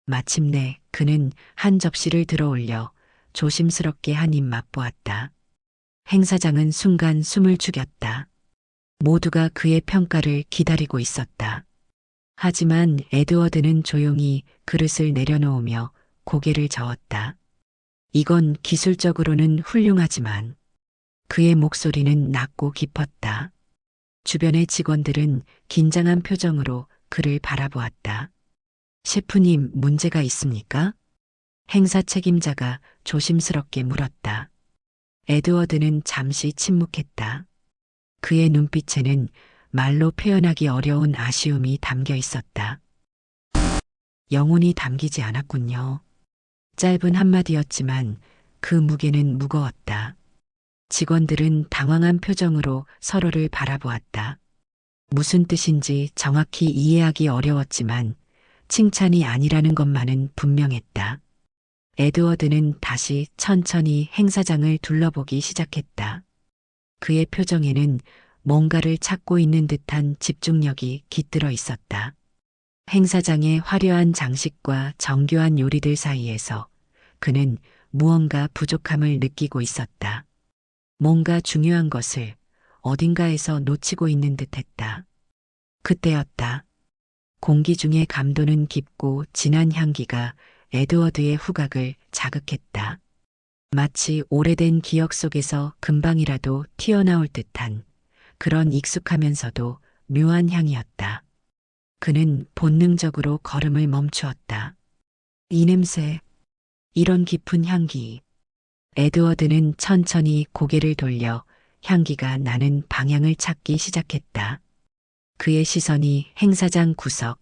마침내 그는 한 접시를 들어 올려 조심스럽게 한 입 맛보았다. 행사장은 순간 숨을 죽였다. 모두가 그의 평가를 기다리고 있었다. 하지만 에드워드는 조용히 그릇을 내려놓으며 고개를 저었다. 이건 기술적으로는 훌륭하지만 그의 목소리는 낮고 깊었다. 주변의 직원들은 긴장한 표정으로 그를 바라보았다. 셰프님, 문제가 있습니까? 행사 책임자가 조심스럽게 물었다. 에드워드는 잠시 침묵했다. 그의 눈빛에는 말로 표현하기 어려운 아쉬움이 담겨 있었다. 영혼이 담기지 않았군요. 짧은 한마디였지만 그 무게는 무거웠다. 직원들은 당황한 표정으로 서로를 바라보았다. 무슨 뜻인지 정확히 이해하기 어려웠지만 칭찬이 아니라는 것만은 분명했다. 에드워드는 다시 천천히 행사장을 둘러보기 시작했다. 그의 표정에는 뭔가를 찾고 있는 듯한 집중력이 깃들어 있었다. 행사장의 화려한 장식과 정교한 요리들 사이에서 그는 무언가 부족함을 느끼고 있었다. 뭔가 중요한 것을 어딘가에서 놓치고 있는 듯 했다. 그때였다. 공기 중에 감도는 깊고 진한 향기가 에드워드의 후각을 자극했다. 마치 오래된 기억 속에서 금방이라도 튀어나올 듯한 그런 익숙하면서도 묘한 향이었다. 그는 본능적으로 걸음을 멈추었다. 이 냄새, 이런 깊은 향기. 에드워드는 천천히 고개를 돌려 향기가 나는 방향을 찾기 시작했다. 그의 시선이 행사장 구석,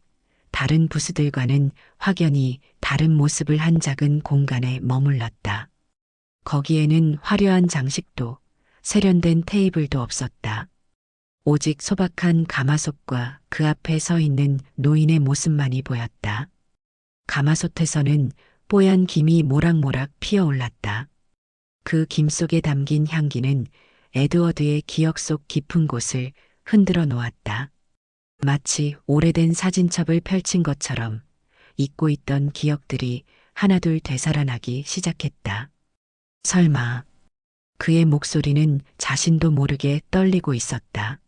다른 부스들과는 확연히 다른 모습을 한 작은 공간에 머물렀다. 거기에는 화려한 장식도, 세련된 테이블도 없었다. 오직 소박한 가마솥과 그 앞에 서 있는 노인의 모습만이 보였다. 가마솥에서는 뽀얀 김이 모락모락 피어올랐다. 그 김 속에 담긴 향기는 에드워드의 기억 속 깊은 곳을 흔들어 놓았다. 마치 오래된 사진첩을 펼친 것처럼 잊고 있던 기억들이 하나둘 되살아나기 시작했다. 설마 그의 목소리는 자신도 모르게 떨리고 있었다.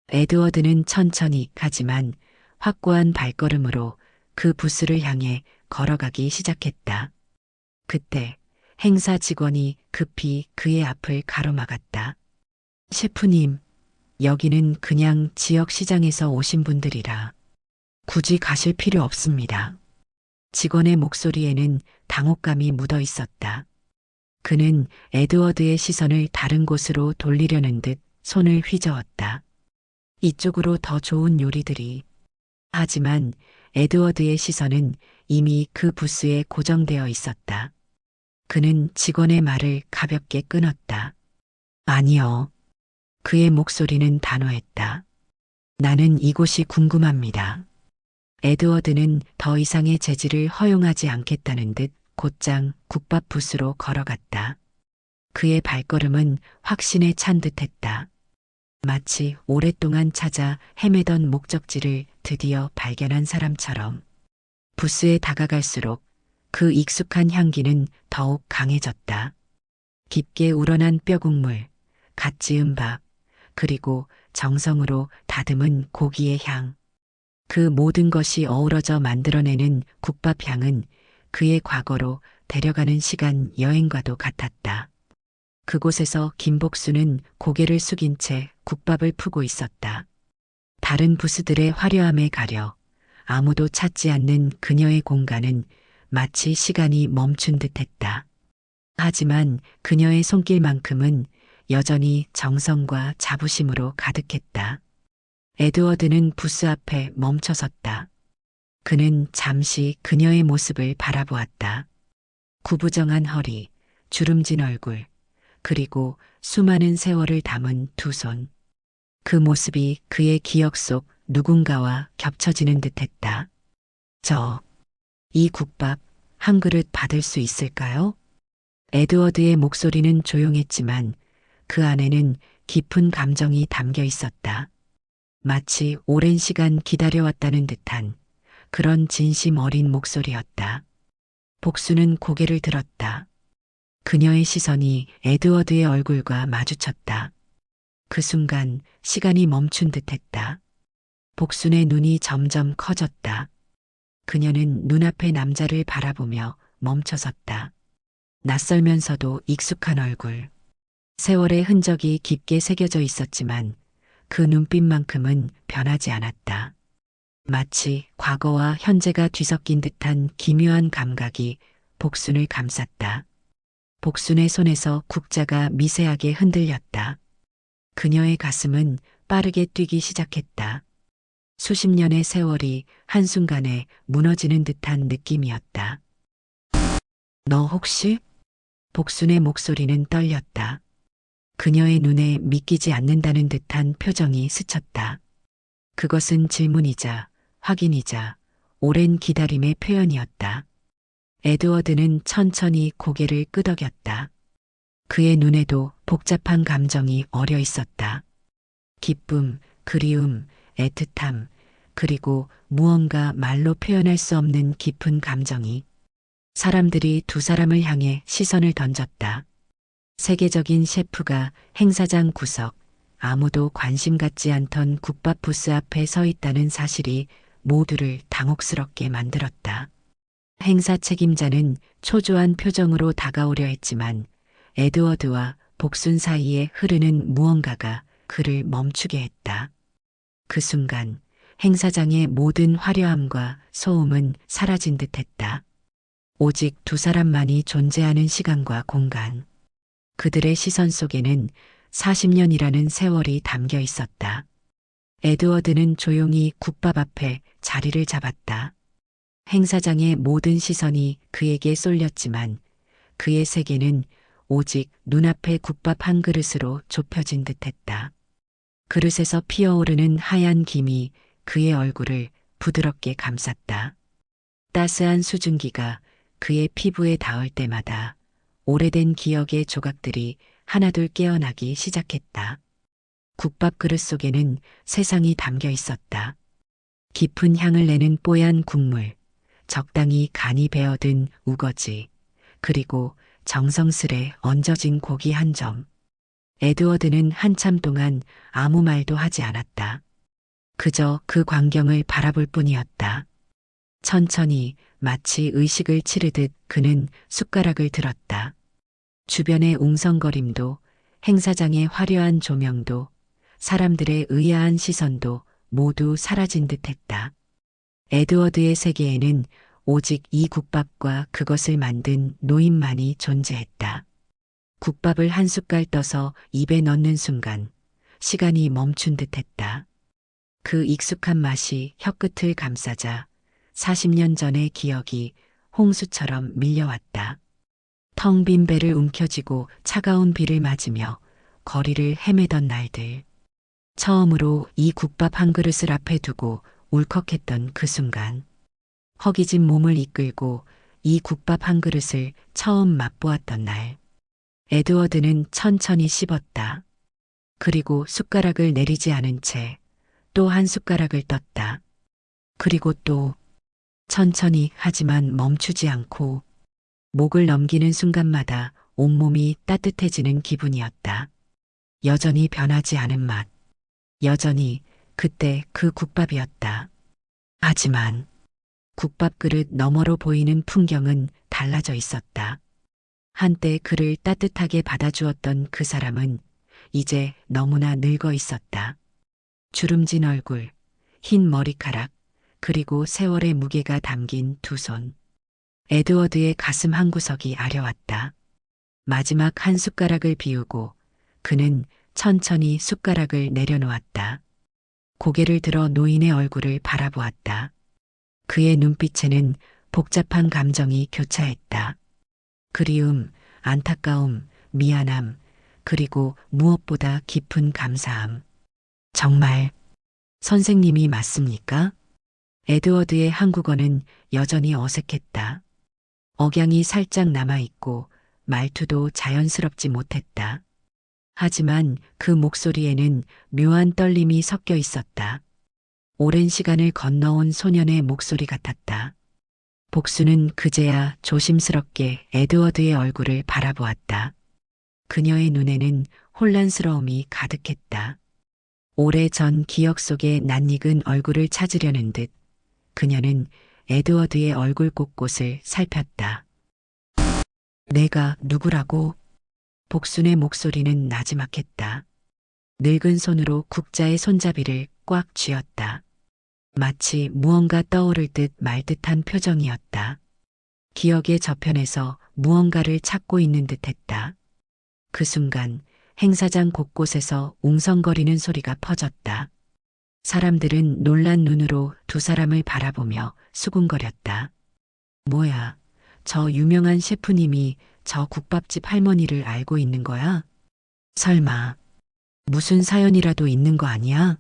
에드워드는 천천히 하지만 확고한 발걸음으로 그 부스를 향해 걸어가기 시작했다. 그때 행사 직원이 급히 그의 앞을 가로막았다. 셰프님, 여기는 그냥 지역 시장에서 오신 분들이라 굳이 가실 필요 없습니다. 직원의 목소리에는 당혹감이 묻어 있었다. 그는 에드워드의 시선을 다른 곳으로 돌리려는 듯 손을 휘저었다. 이쪽으로 더 좋은 요리들이. 하지만 에드워드의 시선은 이미 그 부스에 고정되어 있었다. 그는 직원의 말을 가볍게 끊었다. 아니요. 그의 목소리는 단호했다. 나는 이곳이 궁금합니다. 에드워드는 더 이상의 재질을 허용하지 않겠다는 듯 곧장 국밥 부스로 걸어갔다. 그의 발걸음은 확신에 찬 듯했다. 마치 오랫동안 찾아 헤매던 목적지를 드디어 발견한 사람처럼. 부스에 다가갈수록 그 익숙한 향기는 더욱 강해졌다. 깊게 우러난 뼈국물, 갓 지은 밥, 그리고 정성으로 다듬은 고기의 향. 그 모든 것이 어우러져 만들어내는 국밥 향은 그의 과거로 데려가는 시간 여행과도 같았다. 그곳에서 김복수는 고개를 숙인 채 국밥을 푸고 있었다. 다른 부스들의 화려함에 가려 아무도 찾지 않는 그녀의 공간은 마치 시간이 멈춘 듯했다. 하지만 그녀의 손길만큼은 여전히 정성과 자부심으로 가득했다. 에드워드는 부스 앞에 멈춰섰다. 그는 잠시 그녀의 모습을 바라보았다. 구부정한 허리, 주름진 얼굴, 그리고 수많은 세월을 담은 두 손. 그 모습이 그의 기억 속 누군가와 겹쳐지는 듯했다. 이 국밥 한 그릇 받을 수 있을까요? 에드워드의 목소리는 조용했지만 그 안에는 깊은 감정이 담겨 있었다. 마치 오랜 시간 기다려왔다는 듯한 그런 진심 어린 목소리였다. 복수는 고개를 들었다. 그녀의 시선이 에드워드의 얼굴과 마주쳤다. 그 순간 시간이 멈춘 듯했다. 복순의 눈이 점점 커졌다. 그녀는 눈앞의 남자를 바라보며 멈춰섰다. 낯설면서도 익숙한 얼굴. 세월의 흔적이 깊게 새겨져 있었지만 그 눈빛만큼은 변하지 않았다. 마치 과거와 현재가 뒤섞인 듯한 기묘한 감각이 복순을 감쌌다. 복순의 손에서 국자가 미세하게 흔들렸다. 그녀의 가슴은 빠르게 뛰기 시작했다. 수십 년의 세월이 한순간에 무너지는 듯한 느낌이었다. 너 혹시? 복순의 목소리는 떨렸다. 그녀의 눈에 믿기지 않는다는 듯한 표정이 스쳤다. 그것은 질문이자 확인이자 오랜 기다림의 표현이었다. 에드워드는 천천히 고개를 끄덕였다. 그의 눈에도 복잡한 감정이 어려 있었다. 기쁨, 그리움, 애틋함, 그리고 무언가 말로 표현할 수 없는 깊은 감정이. 사람들이 두 사람을 향해 시선을 던졌다. 세계적인 셰프가 행사장 구석, 아무도 관심 갖지 않던 국밥 부스 앞에 서 있다는 사실이 모두를 당혹스럽게 만들었다. 행사 책임자는 초조한 표정으로 다가오려 했지만 에드워드와 복순 사이에 흐르는 무언가가 그를 멈추게 했다. 그 순간 행사장의 모든 화려함과 소음은 사라진 듯했다. 오직 두 사람만이 존재하는 시간과 공간. 그들의 시선 속에는 40년이라는 세월이 담겨 있었다. 에드워드는 조용히 국밥 앞에 자리를 잡았다. 행사장의 모든 시선이 그에게 쏠렸지만 그의 세계는 오직 눈앞의 국밥 한 그릇으로 좁혀진 듯했다. 그릇에서 피어오르는 하얀 김이 그의 얼굴을 부드럽게 감쌌다. 따스한 수증기가 그의 피부에 닿을 때마다 오래된 기억의 조각들이 하나둘 깨어나기 시작했다. 국밥 그릇 속에는 세상이 담겨 있었다. 깊은 향을 내는 뽀얀 국물, 적당히 간이 배어든 우거지, 그리고 정성스레 얹어진 고기 한 점. 에드워드는 한참 동안 아무 말도 하지 않았다. 그저 그 광경을 바라볼 뿐이었다. 천천히 마치 의식을 치르듯 그는 숟가락을 들었다. 주변의 웅성거림도, 행사장의 화려한 조명도, 사람들의 의아한 시선도 모두 사라진 듯했다. 에드워드의 세계에는 오직 이 국밥과 그것을 만든 노인만이 존재했다. 국밥을 한 숟갈 떠서 입에 넣는 순간 시간이 멈춘 듯했다. 그 익숙한 맛이 혀끝을 감싸자 40년 전의 기억이 홍수처럼 밀려왔다. 텅 빈 배를 움켜쥐고 차가운 비를 맞으며 거리를 헤매던 날들. 처음으로 이 국밥 한 그릇을 앞에 두고 울컥했던 그 순간. 허기진 몸을 이끌고 이 국밥 한 그릇을 처음 맛보았던 날. 에드워드는 천천히 씹었다. 그리고 숟가락을 내리지 않은 채 또 한 숟가락을 떴다. 그리고 또 천천히 하지만 멈추지 않고 목을 넘기는 순간마다 온몸이 따뜻해지는 기분이었다. 여전히 변하지 않은 맛. 여전히 그때 그 국밥이었다. 하지만 국밥 그릇 너머로 보이는 풍경은 달라져 있었다. 한때 그를 따뜻하게 받아주었던 그 사람은 이제 너무나 늙어 있었다. 주름진 얼굴, 흰 머리카락, 그리고 세월의 무게가 담긴 두 손. 에드워드의 가슴 한구석이 아려왔다. 마지막 한 숟가락을 비우고 그는 천천히 숟가락을 내려놓았다. 고개를 들어 노인의 얼굴을 바라보았다. 그의 눈빛에는 복잡한 감정이 교차했다. 그리움, 안타까움, 미안함, 그리고 무엇보다 깊은 감사함. 정말 선생님이 맞습니까? 에드워드의 한국어는 여전히 어색했다. 억양이 살짝 남아있고 말투도 자연스럽지 못했다. 하지만 그 목소리에는 묘한 떨림이 섞여 있었다. 오랜 시간을 건너온 소년의 목소리 같았다. 복수는 그제야 조심스럽게 에드워드의 얼굴을 바라보았다. 그녀의 눈에는 혼란스러움이 가득했다. 오래전 기억 속의 낯익은 얼굴을 찾으려는 듯 그녀는 에드워드의 얼굴 곳곳을 살폈다. 내가 누구라고? 복순의 목소리는 나지막했다. 늙은 손으로 국자의 손잡이를 꽉 쥐었다. 마치 무언가 떠오를 듯 말 듯한 표정이었다. 기억의 저편에서 무언가를 찾고 있는 듯했다. 그 순간 행사장 곳곳에서 웅성거리는 소리가 퍼졌다. 사람들은 놀란 눈으로 두 사람을 바라보며 수군거렸다. 뭐야, 저 유명한 셰프님이 저 국밥집 할머니를 알고 있는 거야? 설마 무슨 사연이라도 있는 거 아니야?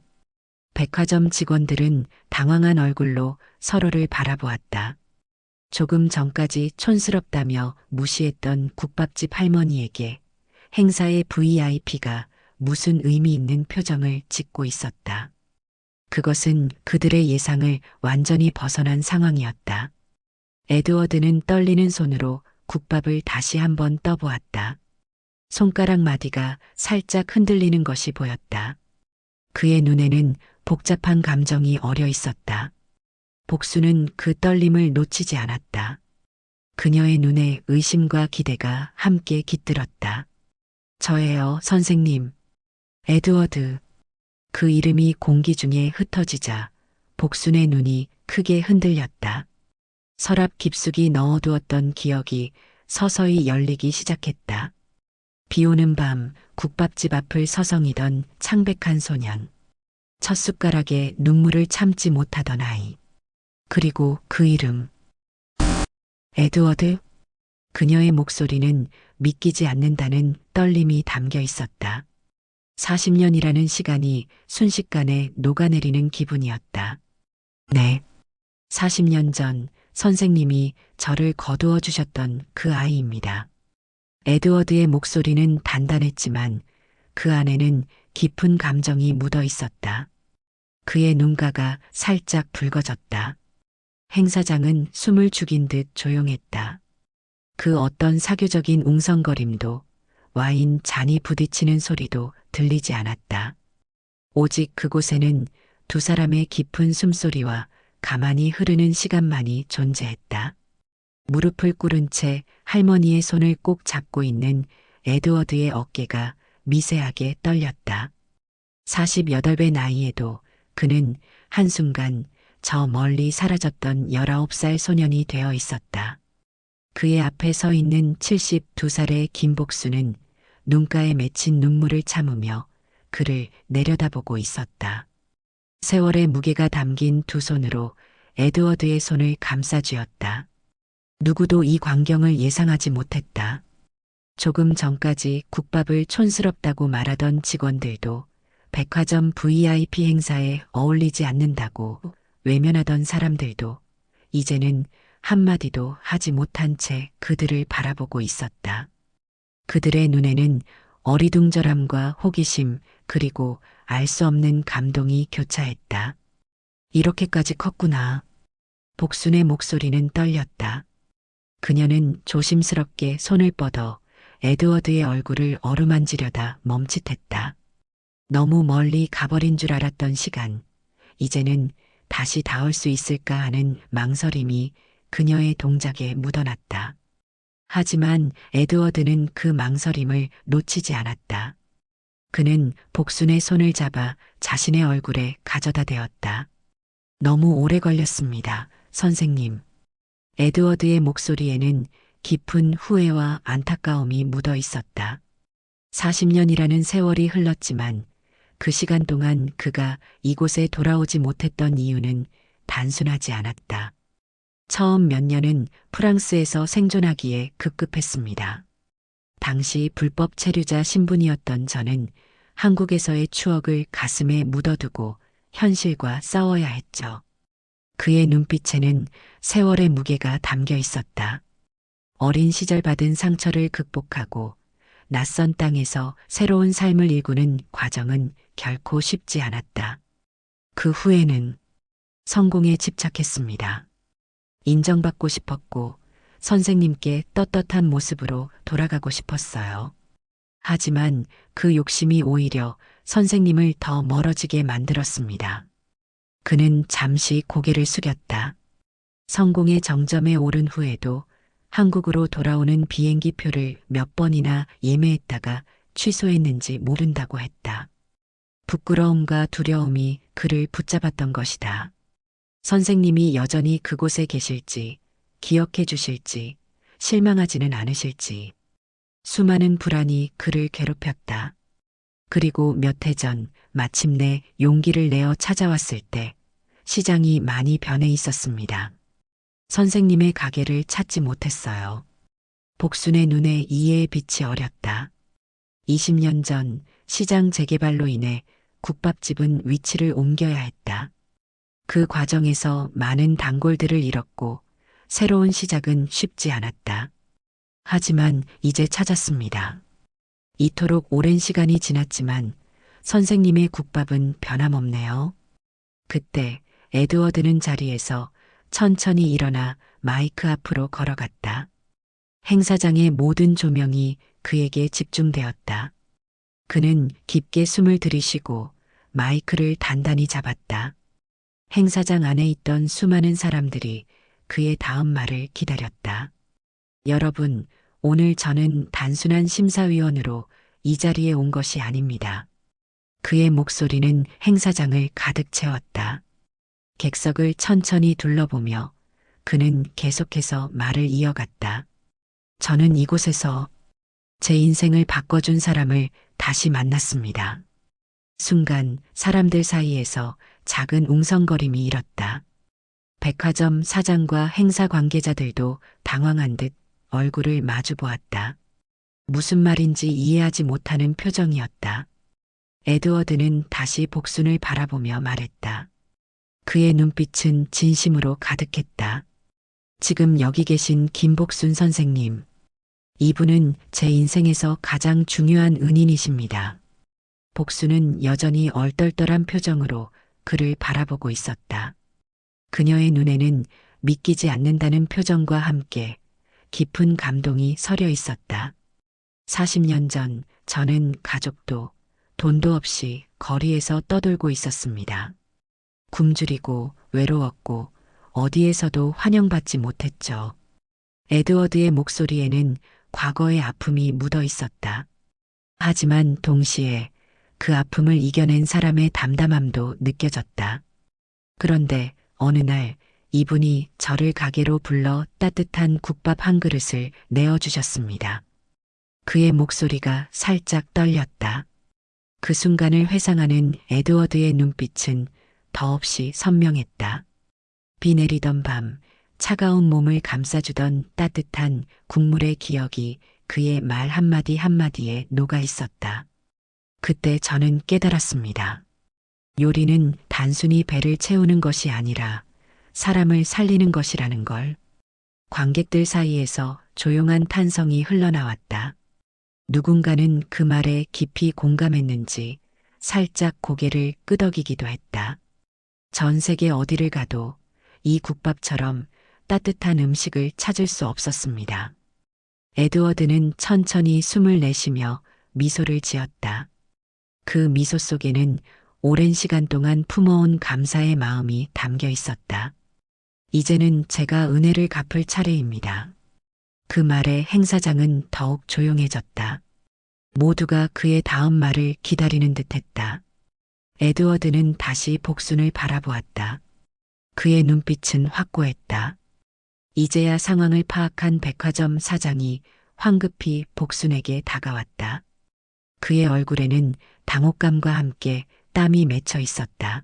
백화점 직원들은 당황한 얼굴로 서로를 바라보았다. 조금 전까지 촌스럽다며 무시했던 국밥집 할머니에게 행사의 VIP가 무슨 의미 있는 표정을 짓고 있었다. 그것은 그들의 예상을 완전히 벗어난 상황이었다. 에드워드는 떨리는 손으로 국밥을 다시 한번 떠보았다. 손가락 마디가 살짝 흔들리는 것이 보였다. 그의 눈에는 복잡한 감정이 어려 있었다. 복수는 그 떨림을 놓치지 않았다. 그녀의 눈에 의심과 기대가 함께 깃들었다. 저예요, 선생님. 에드워드. 그 이름이 공기 중에 흩어지자 복순의 눈이 크게 흔들렸다. 서랍 깊숙이 넣어두었던 기억이 서서히 열리기 시작했다. 비 오는 밤 국밥집 앞을 서성이던 창백한 소년. 첫 숟가락에 눈물을 참지 못하던 아이. 그리고 그 이름. 에드워드? 그녀의 목소리는 믿기지 않는다는 떨림이 담겨 있었다. 40년이라는 시간이 순식간에 녹아내리는 기분이었다. 네. 40년 전 선생님이 저를 거두어 주셨던 그 아이입니다. 에드워드의 목소리는 단단했지만 그 안에는 깊은 감정이 묻어 있었다. 그의 눈가가 살짝 붉어졌다. 행사장은 숨을 죽인 듯 조용했다. 그 어떤 사교적인 웅성거림도 와인 잔이 부딪히는 소리도 들리지 않았다. 오직 그곳에는 두 사람의 깊은 숨소리와 가만히 흐르는 시간만이 존재했다. 무릎을 꿇은 채 할머니의 손을 꼭 잡고 있는 에드워드의 어깨가 미세하게 떨렸다. 48배 나이에도 그는 한순간 저 멀리 사라졌던 19살 소년이 되어 있었다. 그의 앞에 서 있는 72살의 김복수는 눈가에 맺힌 눈물을 참으며 그를 내려다보고 있었다. 세월의 무게가 담긴 두 손으로 에드워드의 손을 감싸쥐었다. 누구도 이 광경을 예상하지 못했다. 조금 전까지 국밥을 촌스럽다고 말하던 직원들도 백화점 VIP 행사에 어울리지 않는다고 외면하던 사람들도 이제는 한마디도 하지 못한 채 그들을 바라보고 있었다. 그들의 눈에는 어리둥절함과 호기심 그리고 알 수 없는 감동이 교차했다. 이렇게까지 컸구나. 복순의 목소리는 떨렸다. 그녀는 조심스럽게 손을 뻗어 에드워드의 얼굴을 어루만지려다 멈칫했다. 너무 멀리 가버린 줄 알았던 시간, 이제는 다시 닿을 수 있을까 하는 망설임이 그녀의 동작에 묻어났다. 하지만 에드워드는 그 망설임을 놓치지 않았다. 그는 복순의 손을 잡아 자신의 얼굴에 가져다 대었다. 너무 오래 걸렸습니다, 선생님. 에드워드의 목소리에는 깊은 후회와 안타까움이 묻어 있었다. 40년이라는 세월이 흘렀지만 그 시간 동안 그가 이곳에 돌아오지 못했던 이유는 단순하지 않았다. 처음 몇 년은 프랑스에서 생존하기에 급급했습니다. 당시 불법 체류자 신분이었던 저는 한국에서의 추억을 가슴에 묻어두고 현실과 싸워야 했죠. 그의 눈빛에는 세월의 무게가 담겨 있었다. 어린 시절 받은 상처를 극복하고 낯선 땅에서 새로운 삶을 일구는 과정은 결코 쉽지 않았다. 그 후에는 성공에 집착했습니다. 인정받고 싶었고 선생님께 떳떳한 모습으로 돌아가고 싶었어요. 하지만 그 욕심이 오히려 선생님을 더 멀어지게 만들었습니다. 그는 잠시 고개를 숙였다. 성공의 정점에 오른 후에도 한국으로 돌아오는 비행기 표를 몇 번이나 예매했다가 취소했는지 모른다고 했다. 부끄러움과 두려움이 그를 붙잡았던 것이다. 선생님이 여전히 그곳에 계실지, 기억해 주실지, 실망하지는 않으실지. 수많은 불안이 그를 괴롭혔다. 그리고 몇 해 전 마침내 용기를 내어 찾아왔을 때 시장이 많이 변해 있었습니다. 선생님의 가게를 찾지 못했어요. 복순의 눈에 이해의 빛이 어렸다. 20년 전 시장 재개발로 인해 국밥집은 위치를 옮겨야 했다. 그 과정에서 많은 단골들을 잃었고 새로운 시작은 쉽지 않았다. 하지만 이제 찾았습니다. 이토록 오랜 시간이 지났지만 선생님의 국밥은 변함없네요. 그때 에드워드는 자리에서 천천히 일어나 마이크 앞으로 걸어갔다. 행사장의 모든 조명이 그에게 집중되었다. 그는 깊게 숨을 들이쉬고 마이크를 단단히 잡았다. 행사장 안에 있던 수많은 사람들이 그의 다음 말을 기다렸다. 여러분, 오늘 저는 단순한 심사위원으로 이 자리에 온 것이 아닙니다. 그의 목소리는 행사장을 가득 채웠다. 객석을 천천히 둘러보며 그는 계속해서 말을 이어갔다. 저는 이곳에서 제 인생을 바꿔준 사람을 다시 만났습니다. 순간 사람들 사이에서 작은 웅성거림이 일었다. 백화점 사장과 행사 관계자들도 당황한 듯 얼굴을 마주 보았다. 무슨 말인지 이해하지 못하는 표정이었다. 에드워드는 다시 복순을 바라보며 말했다. 그의 눈빛은 진심으로 가득했다. 지금 여기 계신 김복순 선생님. 이분은 제 인생에서 가장 중요한 은인이십니다. 복순은 여전히 얼떨떨한 표정으로 그를 바라보고 있었다. 그녀의 눈에는 믿기지 않는다는 표정과 함께 깊은 감동이 서려 있었다. 40년 전 저는 가족도 돈도 없이 거리에서 떠돌고 있었습니다. 굶주리고 외로웠고 어디에서도 환영받지 못했죠. 에드워드의 목소리에는 과거의 아픔이 묻어 있었다. 하지만 동시에 그 아픔을 이겨낸 사람의 담담함도 느껴졌다. 그런데 어느 날 이분이 저를 가게로 불러 따뜻한 국밥 한 그릇을 내어주셨습니다. 그의 목소리가 살짝 떨렸다. 그 순간을 회상하는 에드워드의 눈빛은 더없이 선명했다. 비 내리던 밤, 차가운 몸을 감싸주던 따뜻한 국물의 기억이 그의 말 한마디 한마디에 녹아 있었다. 그때 저는 깨달았습니다. 요리는 단순히 배를 채우는 것이 아니라 사람을 살리는 것이라는 걸. 관객들 사이에서 조용한 탄성이 흘러나왔다. 누군가는 그 말에 깊이 공감했는지 살짝 고개를 끄덕이기도 했다. 전 세계 어디를 가도 이 국밥처럼 따뜻한 음식을 찾을 수 없었습니다. 에드워드는 천천히 숨을 내쉬며 미소를 지었다. 그 미소 속에는 오랜 시간 동안 품어온 감사의 마음이 담겨 있었다. 이제는 제가 은혜를 갚을 차례입니다. 그 말에 행사장은 더욱 조용해졌다. 모두가 그의 다음 말을 기다리는 듯했다. 에드워드는 다시 복순을 바라보았다. 그의 눈빛은 확고했다. 이제야 상황을 파악한 백화점 사장이 황급히 복순에게 다가왔다. 그의 얼굴에는 당혹감과 함께 땀이 맺혀 있었다.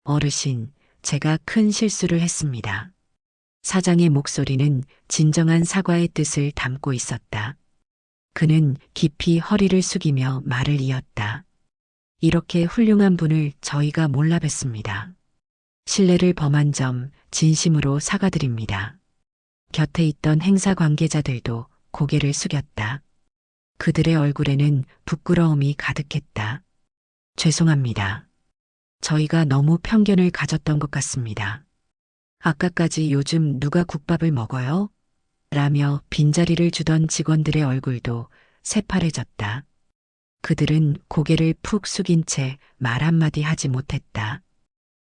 어르신, 제가 큰 실수를 했습니다. 사장의 목소리는 진정한 사과의 뜻을 담고 있었다. 그는 깊이 허리를 숙이며 말을 이었다. 이렇게 훌륭한 분을 저희가 몰라 뵀습니다. 신뢰를 범한 점 진심으로 사과드립니다. 곁에 있던 행사 관계자들도 고개를 숙였다. 그들의 얼굴에는 부끄러움이 가득했다. 죄송합니다. 저희가 너무 편견을 가졌던 것 같습니다. 아까까지 요즘 누가 국밥을 먹어요? 라며 빈자리를 주던 직원들의 얼굴도 새파래졌다. 그들은 고개를 푹 숙인 채 말 한마디 하지 못했다.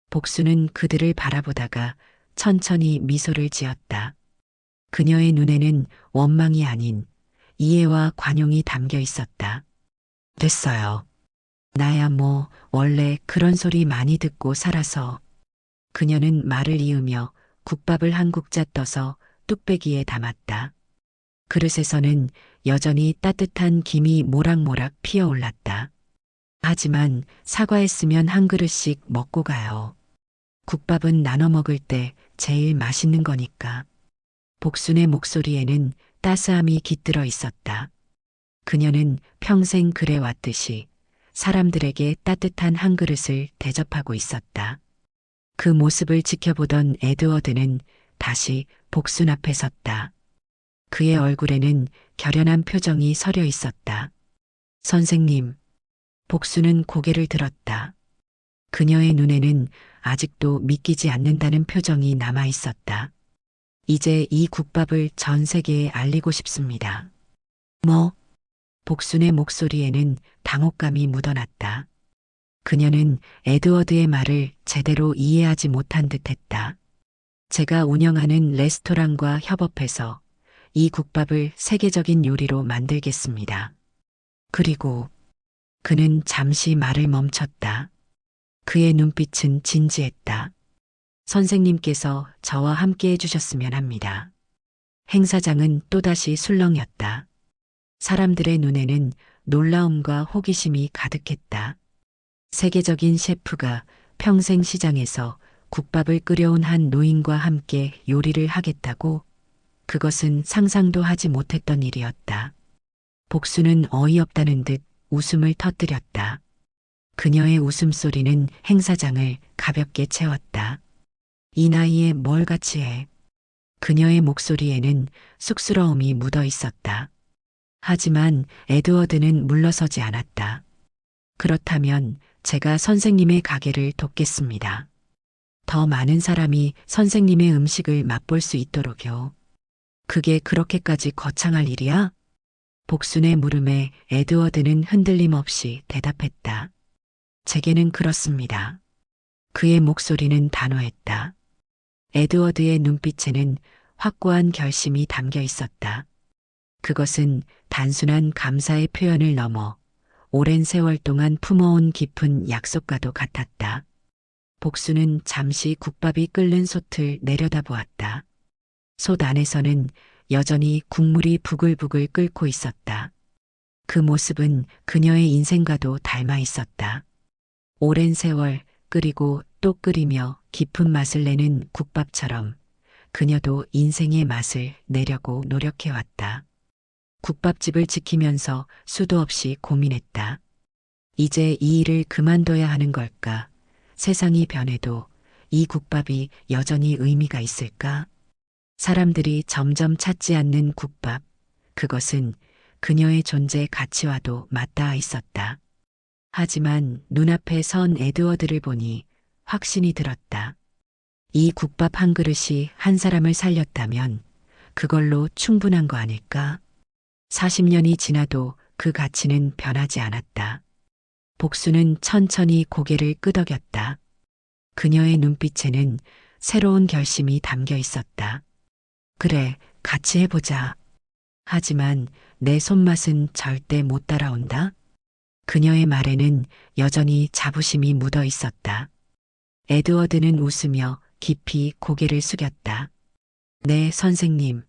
복수는 그들을 바라보다가 천천히 미소를 지었다. 그녀의 눈에는 원망이 아닌 이해와 관용이 담겨 있었다. 됐어요. 나야 뭐 원래 그런 소리 많이 듣고 살아서. 그녀는 말을 이으며 국밥을 한 국자 떠서 뚝배기에 담았다. 그릇에서는 여전히 따뜻한 김이 모락모락 피어올랐다. 하지만 사과했으면 한 그릇씩 먹고 가요. 국밥은 나눠 먹을 때 제일 맛있는 거니까. 복순의 목소리에는 따스함이 깃들어 있었다. 그녀는 평생 그래왔듯이 사람들에게 따뜻한 한 그릇을 대접하고 있었다. 그 모습을 지켜보던 에드워드는 다시 복순 앞에 섰다. 그의 얼굴에는 결연한 표정이 서려 있었다. 선생님, 복순은 고개를 들었다. 그녀의 눈에는 아직도 믿기지 않는다는 표정이 남아 있었다. 이제 이 국밥을 전 세계에 알리고 싶습니다. 뭐? 복순의 목소리에는 당혹감이 묻어났다. 그녀는 에드워드의 말을 제대로 이해하지 못한 듯 했다. 제가 운영하는 레스토랑과 협업해서 이 국밥을 세계적인 요리로 만들겠습니다. 그리고 그는 잠시 말을 멈췄다. 그의 눈빛은 진지했다. 선생님께서 저와 함께 해주셨으면 합니다. 행사장은 또다시 술렁였다. 사람들의 눈에는 놀라움과 호기심이 가득했다. 세계적인 셰프가 평생 시장에서 국밥을 끓여온 한 노인과 함께 요리를 하겠다고? 그것은 상상도 하지 못했던 일이었다. 복수는 어이없다는 듯 웃음을 터뜨렸다. 그녀의 웃음소리는 행사장을 가볍게 채웠다. 이 나이에 뭘 같이 해? 그녀의 목소리에는 쑥스러움이 묻어 있었다. 하지만 에드워드는 물러서지 않았다. 그렇다면 제가 선생님의 가게를 돕겠습니다. 더 많은 사람이 선생님의 음식을 맛볼 수 있도록요. 그게 그렇게까지 거창할 일이야? 복순의 물음에 에드워드는 흔들림 없이 대답했다. 제게는 그렇습니다. 그의 목소리는 단호했다. 에드워드의 눈빛에는 확고한 결심이 담겨 있었다. 그것은 단순한 감사의 표현을 넘어 오랜 세월 동안 품어온 깊은 약속과도 같았다. 복수는 잠시 국밥이 끓는 솥을 내려다보았다. 솥 안에서는 여전히 국물이 부글부글 끓고 있었다. 그 모습은 그녀의 인생과도 닮아 있었다. 오랜 세월 끓이고 또 끓이며 깊은 맛을 내는 국밥처럼 그녀도 인생의 맛을 내려고 노력해왔다. 국밥집을 지키면서 수도 없이 고민했다. 이제 이 일을 그만둬야 하는 걸까? 세상이 변해도 이 국밥이 여전히 의미가 있을까? 사람들이 점점 찾지 않는 국밥. 그것은 그녀의 존재 가치와도 맞닿아 있었다. 하지만 눈앞에 선 에드워드를 보니 확신이 들었다. 이 국밥 한 그릇이 한 사람을 살렸다면 그걸로 충분한 거 아닐까? 40년이 지나도 그 가치는 변하지 않았다. 복수는 천천히 고개를 끄덕였다. 그녀의 눈빛에는 새로운 결심이 담겨 있었다. 그래, 같이 해보자. 하지만 내 손맛은 절대 못 따라온다. 그녀의 말에는 여전히 자부심이 묻어 있었다. 에드워드는 웃으며 깊이 고개를 숙였다. 네, 선생님.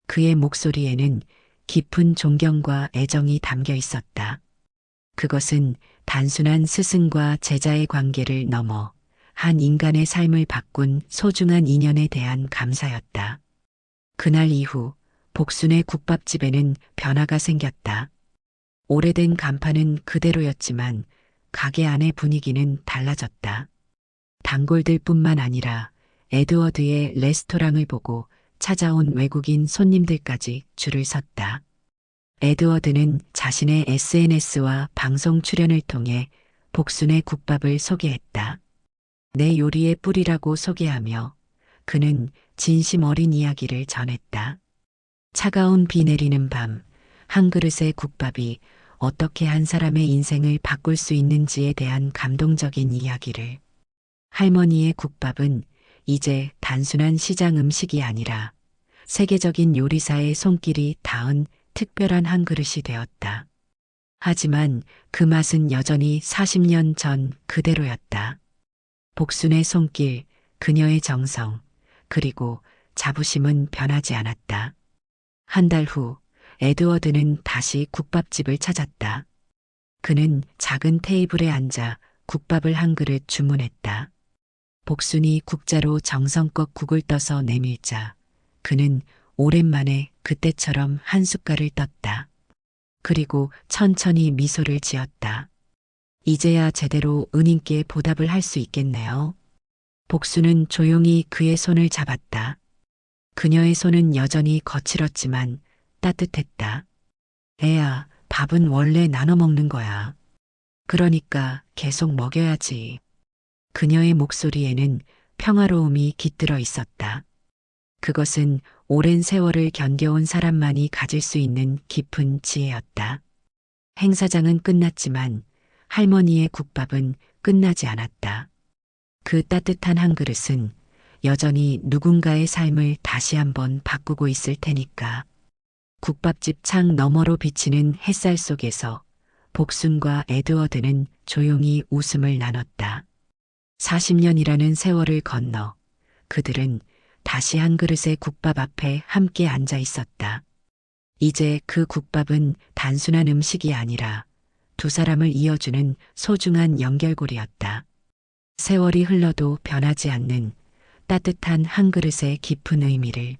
그의 목소리에는 깊은 존경과 애정이 담겨 있었다. 그것은 단순한 스승과 제자의 관계를 넘어 한 인간의 삶을 바꾼 소중한 인연에 대한 감사였다. 그날 이후 복순의 국밥집에는 변화가 생겼다. 오래된 간판은 그대로였지만 가게 안의 분위기는 달라졌다. 단골들뿐만 아니라 에드워드의 레스토랑을 보고 찾아온 외국인 손님들까지 줄을 섰다. 에드워드는 자신의 SNS와 방송 출연을 통해 복순의 국밥을 소개했다. 내 요리의 뿌리라고 소개하며 그는 진심 어린 이야기를 전했다. 차가운 비 내리는 밤, 한 그릇의 국밥이 어떻게 한 사람의 인생을 바꿀 수 있는지에 대한 감동적인 이야기를. 할머니의 국밥은 이제 단순한 시장 음식이 아니라 세계적인 요리사의 손길이 닿은 특별한 한 그릇이 되었다. 하지만 그 맛은 여전히 40년 전 그대로였다. 복순의 손길, 그녀의 정성, 그리고 자부심은 변하지 않았다. 한 달 후, 에드워드는 다시 국밥집을 찾았다. 그는 작은 테이블에 앉아 국밥을 한 그릇 주문했다. 복순이 국자로 정성껏 국을 떠서 내밀자 그는 오랜만에 그때처럼 한 숟갈을 떴다. 그리고 천천히 미소를 지었다. 이제야 제대로 은인께 보답을 할 수 있겠네요. 복수는 조용히 그의 손을 잡았다. 그녀의 손은 여전히 거칠었지만 따뜻했다. 애야, 밥은 원래 나눠 먹는 거야. 그러니까 계속 먹여야지. 그녀의 목소리에는 평화로움이 깃들어 있었다. 그것은 오랜 세월을 견뎌온 사람만이 가질 수 있는 깊은 지혜였다. 행사장은 끝났지만 할머니의 국밥은 끝나지 않았다. 그 따뜻한 한 그릇은 여전히 누군가의 삶을 다시 한번 바꾸고 있을 테니까. 국밥집 창 너머로 비치는 햇살 속에서 복순과 에드워드는 조용히 웃음을 나눴다. 40년이라는 세월을 건너 그들은 다시 한 그릇의 국밥 앞에 함께 앉아 있었다. 이제 그 국밥은 단순한 음식이 아니라 두 사람을 이어주는 소중한 연결고리였다. 세월이 흘러도 변하지 않는 따뜻한 한 그릇의 깊은 의미를